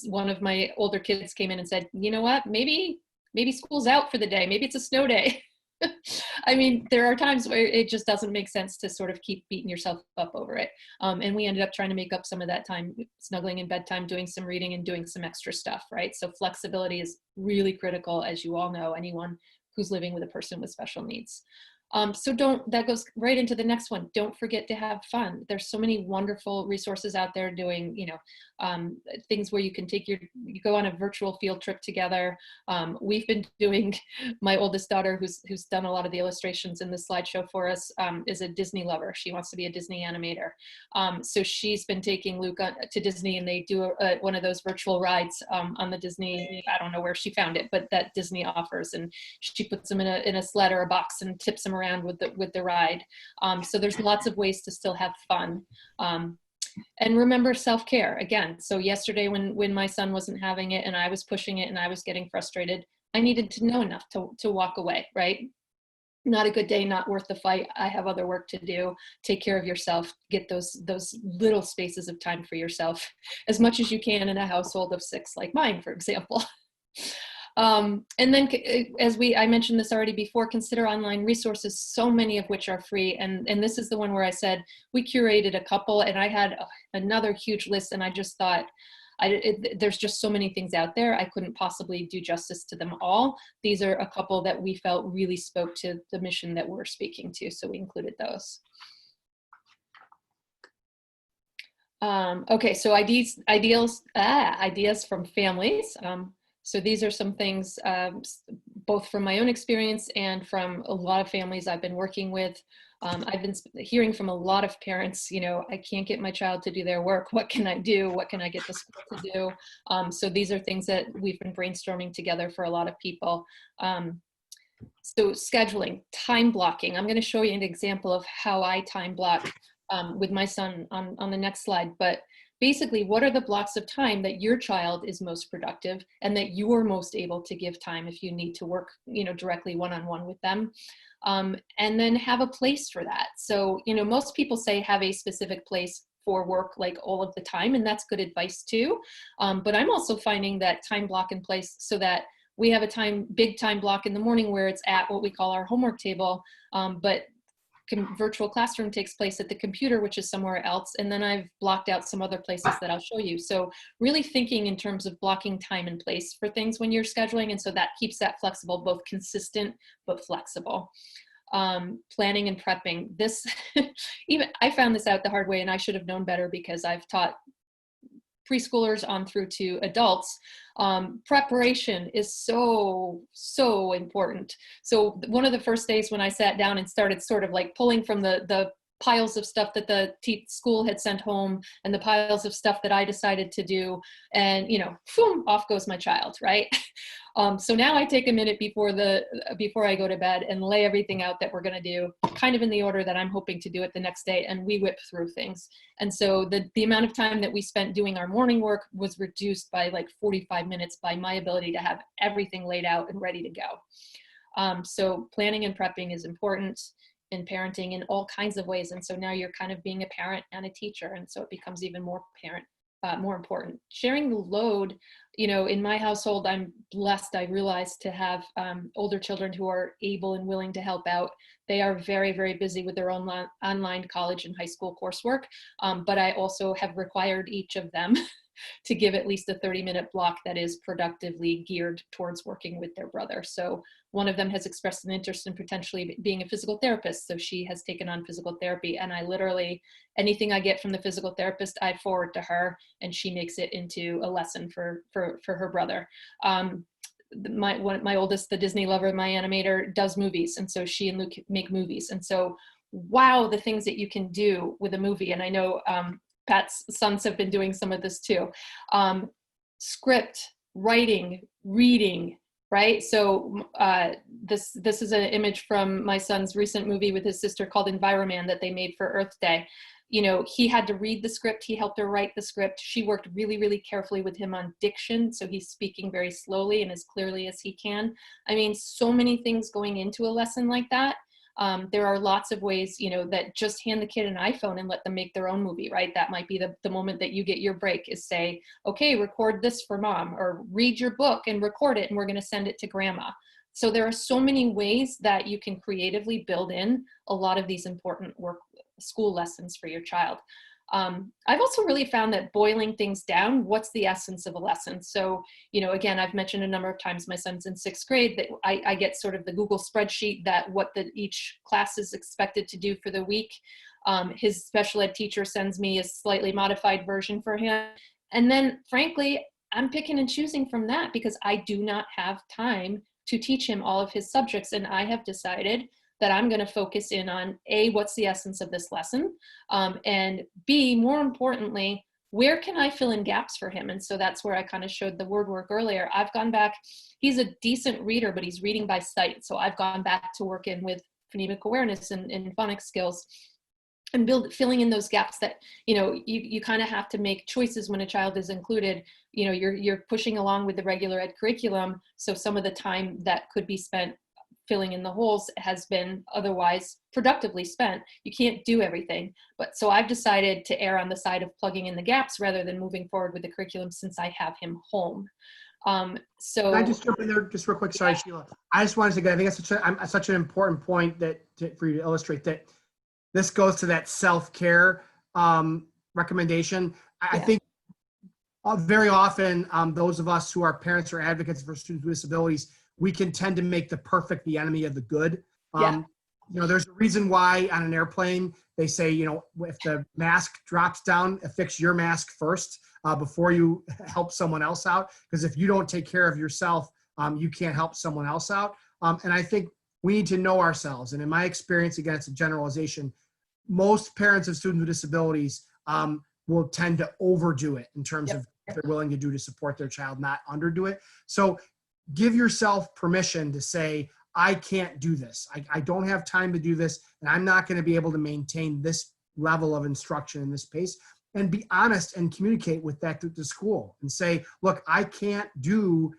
[SPEAKER 12] one of my older kids came in and said, you know what, maybe school's out for the day. Maybe it's a snow day. I mean, there are times where it just doesn't make sense to sort of keep beating yourself up over it. And we ended up trying to make up some of that time, snuggling in bedtime, doing some reading and doing some extra stuff, right? So flexibility is really critical, as you all know, anyone who's living with a person with special needs. So that goes right into the next one. Don't forget to have fun. There's so many wonderful resources out there doing, things where you can you go on a virtual field trip together. We've been doing, my oldest daughter, who's done a lot of the illustrations in the slideshow for us, is a Disney lover. She wants to be a Disney animator. So she's been taking Luke to Disney, and they do one of those virtual rides on the Disney, I don't know where she found it, but that Disney offers, and she puts them in a sled or a box and tips them around with the ride. So there's lots of ways to still have fun. And remember self-care again. So yesterday when my son wasn't having it and I was pushing it and I was getting frustrated, I needed to know enough to walk away, right? Not a good day, not worth the fight. I have other work to do. Take care of yourself. Get those little spaces of time for yourself as much as you can in a household of 6 like mine, for example. And then, I mentioned this already before, consider online resources, so many of which are free. And this is the one where I said, we curated a couple, and I had another huge list, and I just thought, there's just so many things out there. I couldn't possibly do justice to them all. These are a couple that we felt really spoke to the mission that we're speaking to, so we included those. Okay, so ideas from families. So these are some things, both from my own experience and from a lot of families I've been working with. I've been hearing from a lot of parents, I can't get my child to do their work. What can I do? What can I get the school to do? So these are things that we've been brainstorming together for a lot of people. So scheduling, time blocking. I'm going to show you an example of how I time block with my son on the next slide. But basically, what are the blocks of time that your child is most productive and that you are most able to give time if you need to work, directly one-on-one with them? And then have a place for that. So, most people say have a specific place for work like all of the time, and that's good advice too. But I'm also finding that time block in place so that we have a big time block in the morning where it's at what we call our homework table, but virtual classroom takes place at the computer, which is somewhere else. And then I've blocked out some other places that I'll show you. So really thinking in terms of blocking time and place for things when you're scheduling. And so that keeps that flexible, both consistent, but flexible. Planning and prepping. This, I found this out the hard way, and I should have known better because I've taught preschoolers on through to adults. Preparation is so important. So one of the first days when I sat down and started sort of like pulling from the piles of stuff that the school had sent home and the piles of stuff that I decided to do, and boom, off goes my child, right? So now I take a minute before I go to bed and lay everything out that we're going to do kind of in the order that I'm hoping to do it the next day, and we whip through things. And so the amount of time that we spent doing our morning work was reduced by like 45 minutes by my ability to have everything laid out and ready to go. So planning and prepping is important in parenting in all kinds of ways. And so now you're kind of being a parent and a teacher. And so it becomes even more important. Sharing the load, in my household, I'm blessed, I realized, to have older children who are able and willing to help out. They are very, very busy with their own online college and high school coursework. But I also have required each of them to give at least a 30-minute block that is productively geared towards working with their brother. So one of them has expressed an interest in potentially being a physical therapist. So she has taken on physical therapy, and I literally, anything I get from the physical therapist, I forward to her, and she makes it into a lesson for her brother. My oldest, the Disney lover, my animator, does movies. And so she and Luke make movies. And so, wow, the things that you can do with a movie. And I know, Pat's sons have been doing some of this too. Script, writing, reading, right? So this is an image from my son's recent movie with his sister called Environman that they made for Earth Day. He had to read the script. He helped her write the script. She worked really, really carefully with him on diction. So he's speaking very slowly and as clearly as he can. I mean, so many things going into a lesson like that. There are lots of ways, that just hand the kid an iPhone and let them make their own movie, right? That might be the moment that you get your break, is say, okay, record this for mom, or read your book and record it, and we're going to send it to grandma. So there are so many ways that you can creatively build in a lot of these important school lessons for your child. I've also really found that boiling things down, what's the essence of a lesson? So, again, I've mentioned a number of times, my son's in 6th grade, that I get sort of the Google spreadsheet that each class is expected to do for the week. His special ed teacher sends me a slightly modified version for him. And then frankly, I'm picking and choosing from that because I do not have time to teach him all of his subjects. And I have decided that I'm going to focus in on A, what's the essence of this lesson? And B, more importantly, where can I fill in gaps for him? And so that's where I kind of showed the word work earlier. I've gone back, he's a decent reader, but he's reading by sight. So I've gone back to work in with phonemic awareness and phonics skills, and filling in those gaps that, you kind of have to make choices when a child is included. You're pushing along with the regular ed curriculum. So some of the time that could be spent filling in the holes has been otherwise productively spent. You can't do everything. So I've decided to err on the side of plugging in the gaps rather than moving forward with the curriculum since I have him home. Can
[SPEAKER 11] I just jump in there just real quick? Sorry, Sheila. I just wanted to say, I think that's such an important point for you to illustrate that this goes to that self-care recommendation. I think very often those of us who are parents or advocates for students with disabilities, we can tend to make the perfect the enemy of the good. There's a reason why on an airplane they say, if the mask drops down, affix your mask first before you help someone else out. Because if you don't take care of yourself, you can't help someone else out. And I think we need to know ourselves. And in my experience, again, it's a generalization, most parents of students with disabilities will tend to overdo it in terms of what they're willing to do to support their child, not underdo it. So give yourself permission to say, I can't do this. I don't have time to do this, and I'm not going to be able to maintain this level of instruction in this pace. And be honest and communicate with that to the school and say, look, I can't do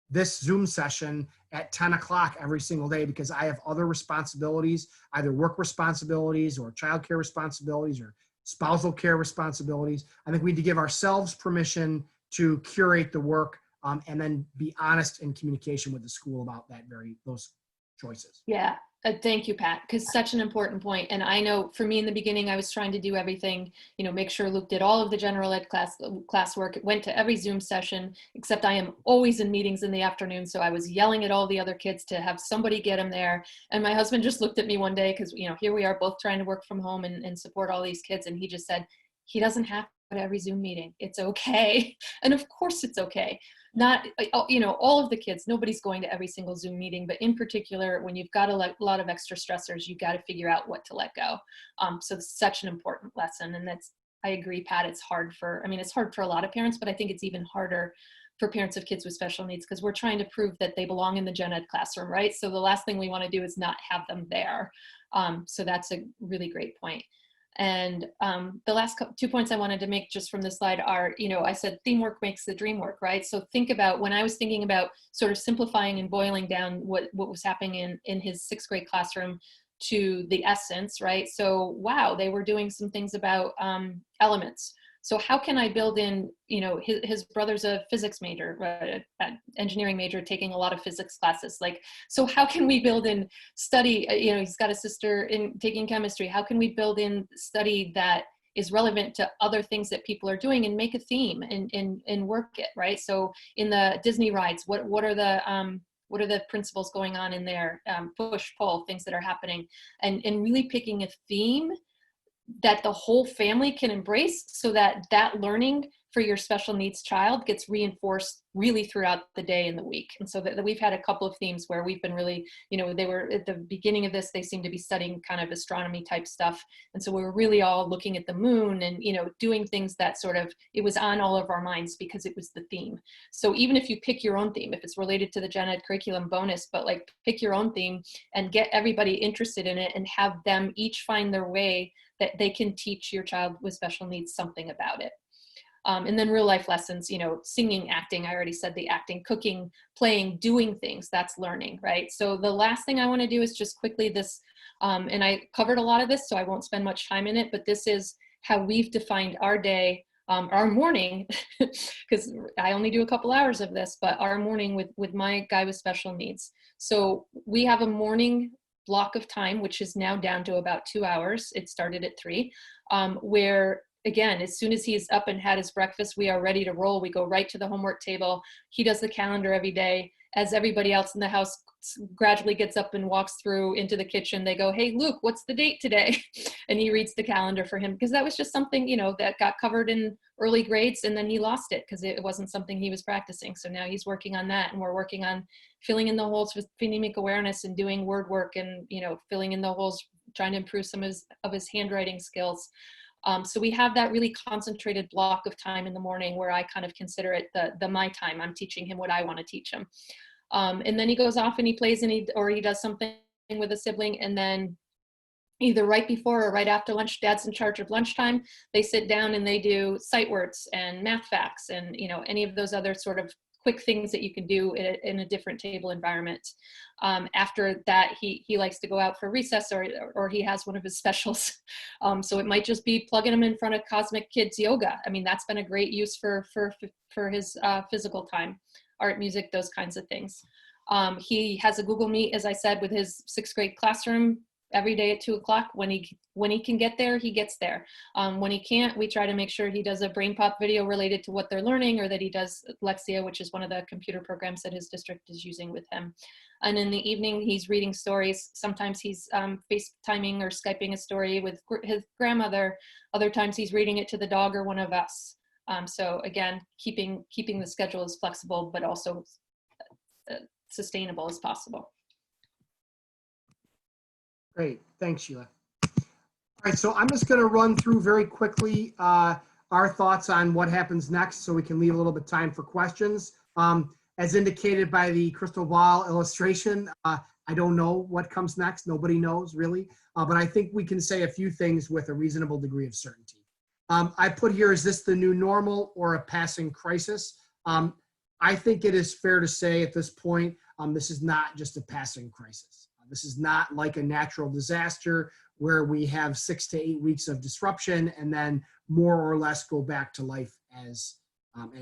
[SPEAKER 11] this Zoom session at 10 o'clock every single day because I have other responsibilities, either work responsibilities or childcare responsibilities or spousal care responsibilities. I think we need to give ourselves permission to curate the work and then be honest in communication with the school about those choices.
[SPEAKER 12] Yeah, thank you, Pat, because such an important point. And I know for me in the beginning, I was trying to do everything, make sure Luke did all of the general ed classwork, went to every Zoom session, except I am always in meetings in the afternoon. So I was yelling at all the other kids to have somebody get him there. And my husband just looked at me one day because, here we are both trying to work from home and support all these kids. And he just said, he doesn't have to go to every Zoom meeting. It's okay. And of course it's okay. Not, all of the kids, nobody's going to every single Zoom meeting, but in particular, when you've got a lot of extra stressors, you've got to figure out what to let go. So it's such an important lesson. And I agree, Pat, it's hard for a lot of parents, but I think it's even harder for parents of kids with special needs because we're trying to prove that they belong in the gen ed classroom, right? So the last thing we want to do is not have them there. So that's a really great point. And the last 2 points I wanted to make just from this slide are, I said theme work makes the dream work, right? So think about when I was thinking about sort of simplifying and boiling down what was happening in his 6th grade classroom to the essence, right? So, wow, they were doing some things about elements. So how can I build in, his brother's a physics major, an engineering major, taking a lot of physics classes. So how can we build in study, he's got a sister in taking chemistry. How can we build in study that is relevant to other things that people are doing and make a theme and work it, right? So in the Disney rides, what are the principles going on in there? Push, pull, things that are happening, and really picking a theme that the whole family can embrace so that learning for your special needs child gets reinforced really throughout the day and the week. And so that we've had a couple of themes where we've been really, they were at the beginning of this, they seemed to be studying kind of astronomy type stuff. And so we were really all looking at the moon and, doing things that sort of, it was on all of our minds because it was the theme. So even if you pick your own theme, if it's related to the gen ed curriculum, bonus, but pick your own theme and get everybody interested in it and have them each find their way that they can teach your child with special needs something about it. And then real life lessons, you know, singing, acting, I already said the acting, cooking, playing, doing things, that's learning, right? So the last thing I want to do is just quickly this, and I covered a lot of this, so I won't spend much time in it, but this is how we've defined our day, our morning, because I only do a couple hours of this, but our morning with my guy with special needs. So we have a morning block of time, which is now down to about 2 hours. It started at 3, where again, as soon as he's up and had his breakfast, we are ready to roll. We go right to the homework table. He does the calendar every day. As everybody else in the house gradually gets up and walks through into the kitchen, they go, "Hey, Luke, what's the date today?" And he reads the calendar for him, because that was just something, you know, that got covered in early grades, and then he lost it because it wasn't something he was practicing. So now he's working on that, and we're working on filling in the holes with phonemic awareness and doing word work, and, you know, filling in the holes, trying to improve some of his handwriting skills. So we have that really concentrated block of time in the morning where I kind of consider it the my time. I'm teaching him what I want to teach him. And then he goes off and he plays or he does something with a sibling, and then either right before or right after lunch, Dad's in charge of lunchtime. They sit down and they do sight words and math facts and, you know, any of those other sort of quick things that you can do in a different table environment. After that, he likes to go out for recess, or he has one of his specials. So it might just be plugging him in front of Cosmic Kids Yoga. I mean, that's been a great use for his physical time, art, music, those kinds of things. He has a Google Meet, as I said, with his 6th grade classroom every day at 2 o'clock. When he can get there, he gets there. When he can't, we try to make sure he does a brain pop video related to what they're learning, or that he does Lexia, which is one of the computer programs that his district is using with him. And in the evening, he's reading stories. Sometimes he's FaceTiming or Skyping a story with his grandmother. Other times he's reading it to the dog or one of us. So again, keeping the schedule as flexible, but also sustainable as possible.
[SPEAKER 11] Great, thanks, Sheila. All right, so I'm just going to run through very quickly our thoughts on what happens next, so we can leave a little bit of time for questions. As indicated by the crystal ball illustration, I don't know what comes next. Nobody knows, really. But I think we can say a few things with a reasonable degree of certainty. I put here, is this the new normal or a passing crisis? I think it is fair to say at this point, this is not just a passing crisis. This is not like a natural disaster where we have 6 to 8 weeks of disruption and then more or less go back to life as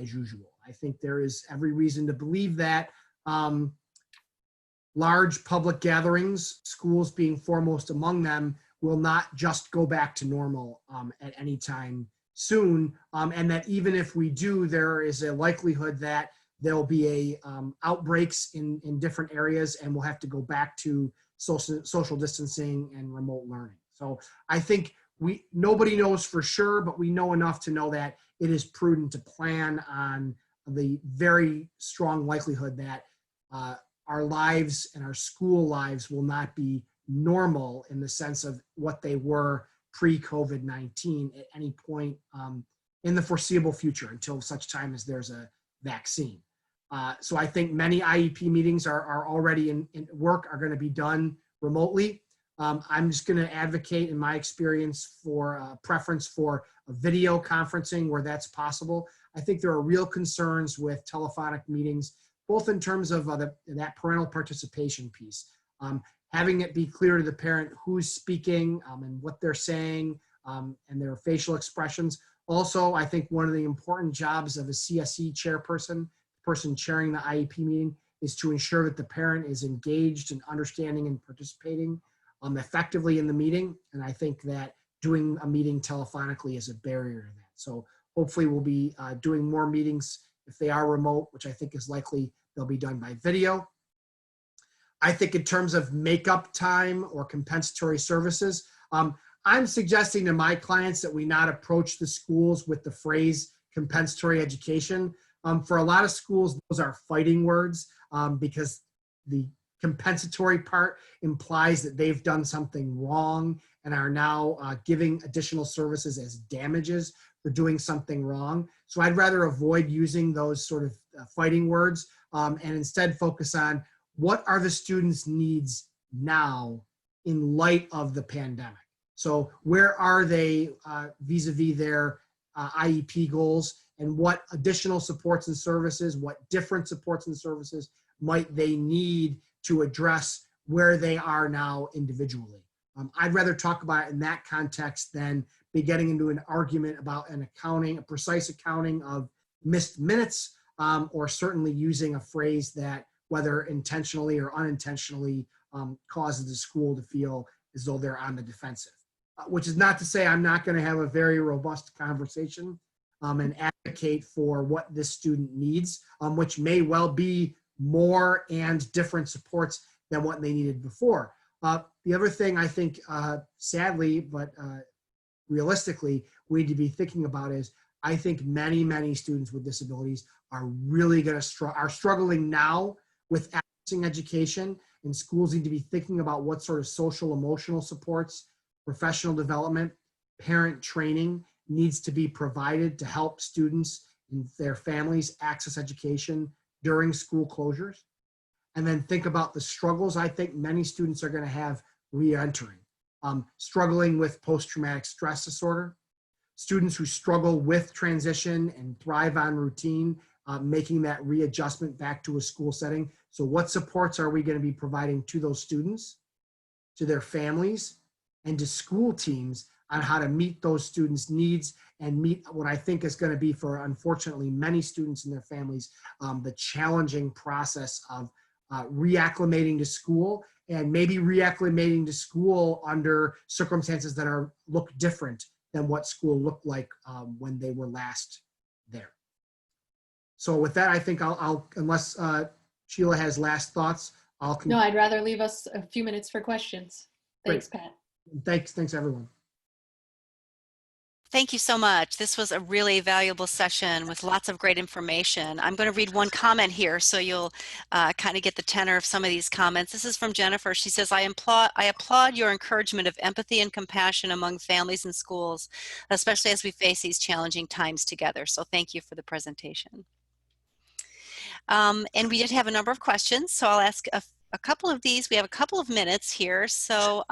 [SPEAKER 11] usual. I think there is every reason to believe that large public gatherings, schools being foremost among them, will not just go back to normal at any time soon, and that even if we do, there is a likelihood that there'll be outbreaks in different areas, and we'll have to go back to social distancing and remote learning. So I think nobody knows for sure, but we know enough to know that it is prudent to plan on the very strong likelihood that our lives and our school lives will not be normal in the sense of what they were pre-COVID-19 at any point in the foreseeable future, until such time as there's a vaccine. So I think many IEP meetings are already in work, are going to be done remotely. I'm just going to advocate, in my experience, for a preference for a video conferencing where that's possible. I think there are real concerns with telephonic meetings, both in terms of that parental participation piece. Having it be clear to the parent who's speaking and what they're saying and their facial expressions. Also, I think one of the important jobs of a CSE chairperson, person chairing the IEP meeting, is to ensure that the parent is engaged and understanding and participating effectively in the meeting. And I think that doing a meeting telephonically is a barrier to that. So hopefully we'll be doing more meetings. If they are remote, which I think is likely, they'll be done by video. I think in terms of makeup time or compensatory services, I'm suggesting to my clients that we not approach the schools with the phrase compensatory education. For a lot of schools, those are fighting words because the compensatory part implies that they've done something wrong and are now giving additional services as damages for doing something wrong. So I'd rather avoid using those sort of fighting words and instead focus on what are the students' needs now in light of the pandemic. So where are they vis-a-vis their IEP goals, and what additional supports and services, what different supports and services might they need to address where they are now individually. I'd rather talk about it in that context than be getting into an argument about an accounting, a precise accounting of missed minutes, or certainly using a phrase that, whether intentionally or unintentionally, causes the school to feel as though they're on the defensive. Which is not to say I'm not going to have a very robust conversation and advocate for what this student needs, which may well be more and different supports than what they needed before. The other thing I think, sadly, but realistically, we need to be thinking about is, I think many students with disabilities are really going to are struggling now with accessing education, and schools need to be thinking about what sort of social emotional supports, professional development, parent training needs to be provided to help students and their families access education during school closures. And then think about the struggles I think many students are going to have re-entering. Struggling with post-traumatic stress disorder, students who struggle with transition and thrive on routine, making that readjustment back to a school setting. So what supports are we going to be providing to those students, to their families, and to school teams on how to meet those students' needs and meet what I think is going to be, for unfortunately many students and their families, the challenging process of reacclimating to school, and maybe reacclimating to school under circumstances that look different than what school looked like when they were last there. So with that, I think I'll unless Sheila has last thoughts, I'll
[SPEAKER 12] No, I'd rather leave us a few minutes for questions. Thanks,
[SPEAKER 11] Great.
[SPEAKER 12] Pat.
[SPEAKER 11] Thanks everyone.
[SPEAKER 10] Thank you so much. This was a really valuable session with lots of great information. I'm going to read one comment here so you'll kind of get the tenor of some of these comments. This is from Jennifer. She says, I applaud your encouragement of empathy and compassion among families and schools, especially as we face these challenging times together. So thank you for the presentation. And we did have a number of questions, so I'll ask a couple of these. We have a couple of minutes here. So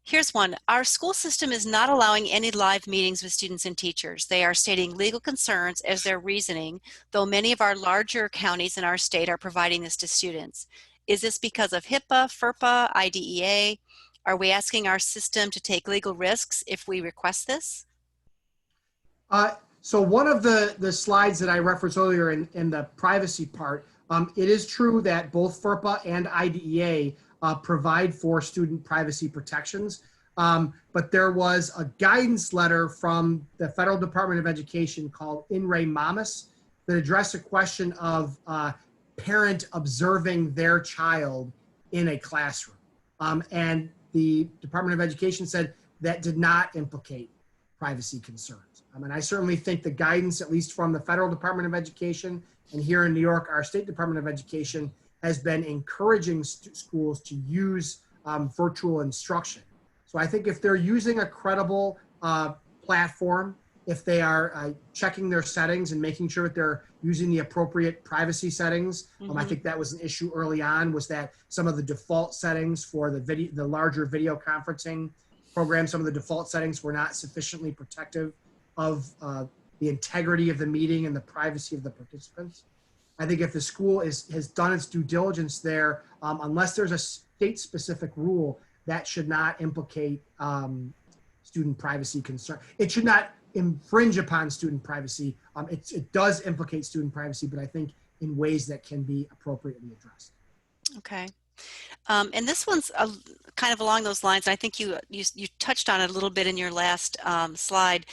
[SPEAKER 10] here's one. Our school system is not allowing any live meetings with students and teachers. They are stating legal concerns as their reasoning, though many of our larger counties in our state are providing this to students. Is this because of HIPAA, FERPA, IDEA? Are we asking our system to take legal risks if we request this?
[SPEAKER 11] So one of the slides that I referenced earlier in the privacy part, it is true that both FERPA and IDEA provide for student privacy protections. But there was a guidance letter from the Federal Department of Education called In Re Mamis that addressed a question of parent observing their child in a classroom. And the Department of Education said that did not implicate privacy concerns. And I certainly think the guidance, at least from the Federal Department of Education, and here in New York, our State Department of Education, has been encouraging schools to use virtual instruction. So I think if they're using a credible platform, if they are checking their settings and making sure that they're using the appropriate privacy settings, I think that was an issue early on, was that some of the default settings for the larger video conferencing program, some of the default settings were not sufficiently protective of the integrity of the meeting and the privacy of the participants. I think if the school has done its due diligence there, unless there's a state-specific rule, that should not implicate student privacy concern. It should not infringe upon student privacy. It does implicate student privacy, but I think in ways that can be appropriately addressed.
[SPEAKER 10] Okay. And this one's kind of along those lines. I think you touched on it a little bit in your last slide.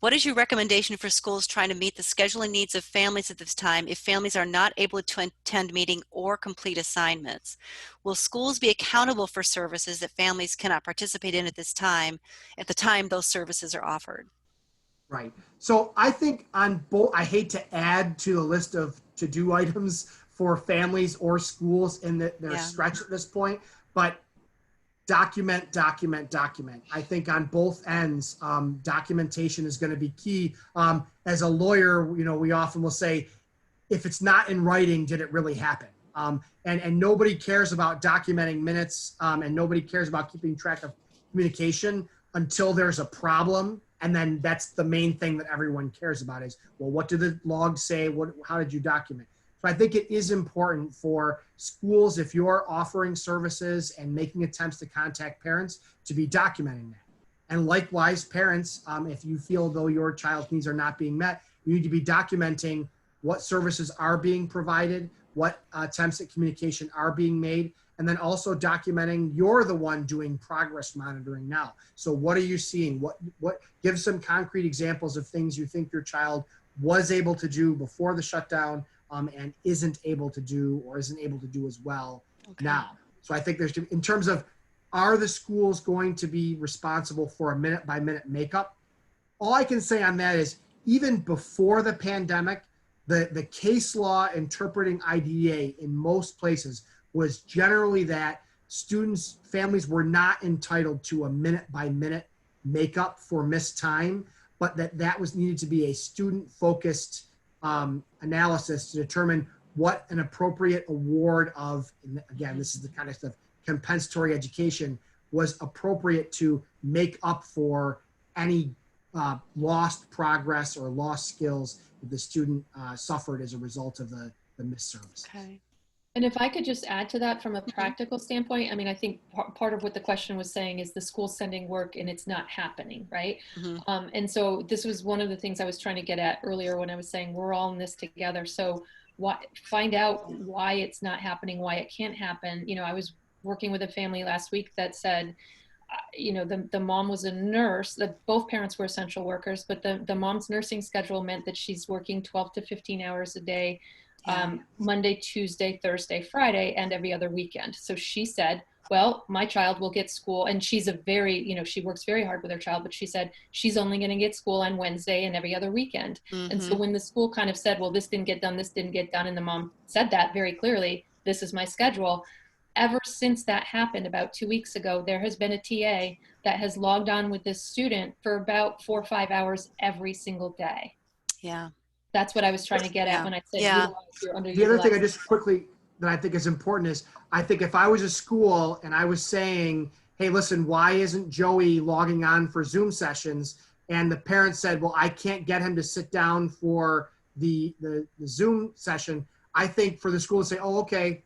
[SPEAKER 10] What is your recommendation for schools trying to meet the scheduling needs of families at this time if families are not able to attend meeting or complete assignments? Will schools be accountable for services that families cannot participate in at this time, at the time those services are offered?
[SPEAKER 11] Right. So I think on both, I hate to add to the list of to-do items for families or schools in their stretch at this point, but document. I think on both ends, documentation is going to be key. As a lawyer, we often will say, if it's not in writing, did it really happen? And nobody cares about documenting minutes, and nobody cares about keeping track of communication until there's a problem And then that's the main thing that everyone cares about is, well, what did the log say? How did you document? So I think it is important for schools, if you're offering services and making attempts to contact parents, to be documenting that. And likewise, parents, if you feel though your child's needs are not being met, you need to be documenting what services are being provided, what attempts at communication are being made, and then also documenting you're the one doing progress monitoring now. So what are you seeing? What give some concrete examples of things you think your child was able to do before the shutdown and isn't able to do or isn't able to do as well now. So I think there's, in terms of, are the schools going to be responsible for a minute by minute makeup? All I can say on that is, even before the pandemic, the case law interpreting IDEA in most places was generally that students, families were not entitled to a minute by minute makeup for missed time, but that was needed to be a student focused analysis to determine what an appropriate award of, and again, this is the kind of stuff, compensatory education was appropriate to make up for any lost progress or lost skills that the student suffered as a result of the missed services.
[SPEAKER 12] Okay. And if I could just add to that from a practical standpoint, I mean, I think part of what the question was saying is the school sending work and it's not happening, right? And so this was one of the things I was trying to get at earlier when I was saying we're all in this together. So find out why it's not happening, why it can't happen. You know, I was working with a family last week that said, you know, the mom was a nurse, that both parents were essential workers, but the mom's nursing schedule meant that she's working 12 to 15 hours a day. Monday, Tuesday, Thursday, Friday, and every other weekend. So she said, well, my child will get school, and she's a very, you know, she works very hard with her child, but she said she's only going to get school on Wednesday and every other weekend. And so when the school kind of said, well, this didn't get done, and the mom said that very clearly, this is my schedule. Ever since that happened about 2 weeks ago, there has been a TA that has logged on with this student for about 4 or 5 hours every single day.
[SPEAKER 10] Yeah.
[SPEAKER 12] That's what I was trying to get at when I said you're underutilized.
[SPEAKER 11] The other thing I just quickly that I think is important is, I think if I was a school and I was saying, hey, listen, why isn't Joey logging on for Zoom sessions? And the parent said, well, I can't get him to sit down for the Zoom session. I think for the school to say, oh, okay,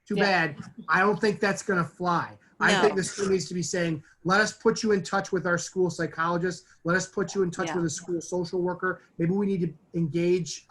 [SPEAKER 11] too bad. I don't think that's going to fly. I think the school needs to be saying, let us put you in touch with our school psychologist. Let us put you in touch with a school social worker. Maybe we need to engage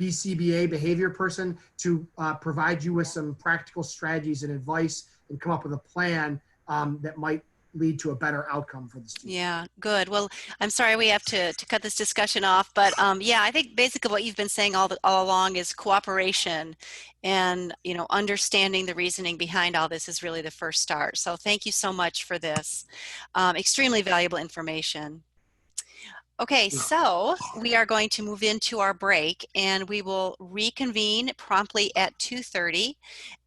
[SPEAKER 11] BCBA behavior person to provide you with some practical strategies and advice and come up with a plan that might lead to a better outcome for the student.
[SPEAKER 10] Yeah, good. Well, I'm sorry we have to cut this discussion off, but yeah, I think basically what you've been saying all along is cooperation, and you know, understanding the reasoning behind all this is really the first start. So thank you so much for this. Extremely valuable information. Okay, so we are going to move into our break, and we will reconvene promptly at 2:30.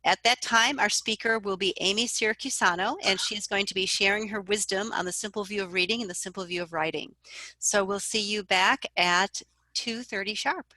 [SPEAKER 10] At that time, our speaker will be Amy Siracusano, and she is going to be sharing her wisdom on the simple view of reading and the simple view of writing. So we'll see you back at 2:30 sharp.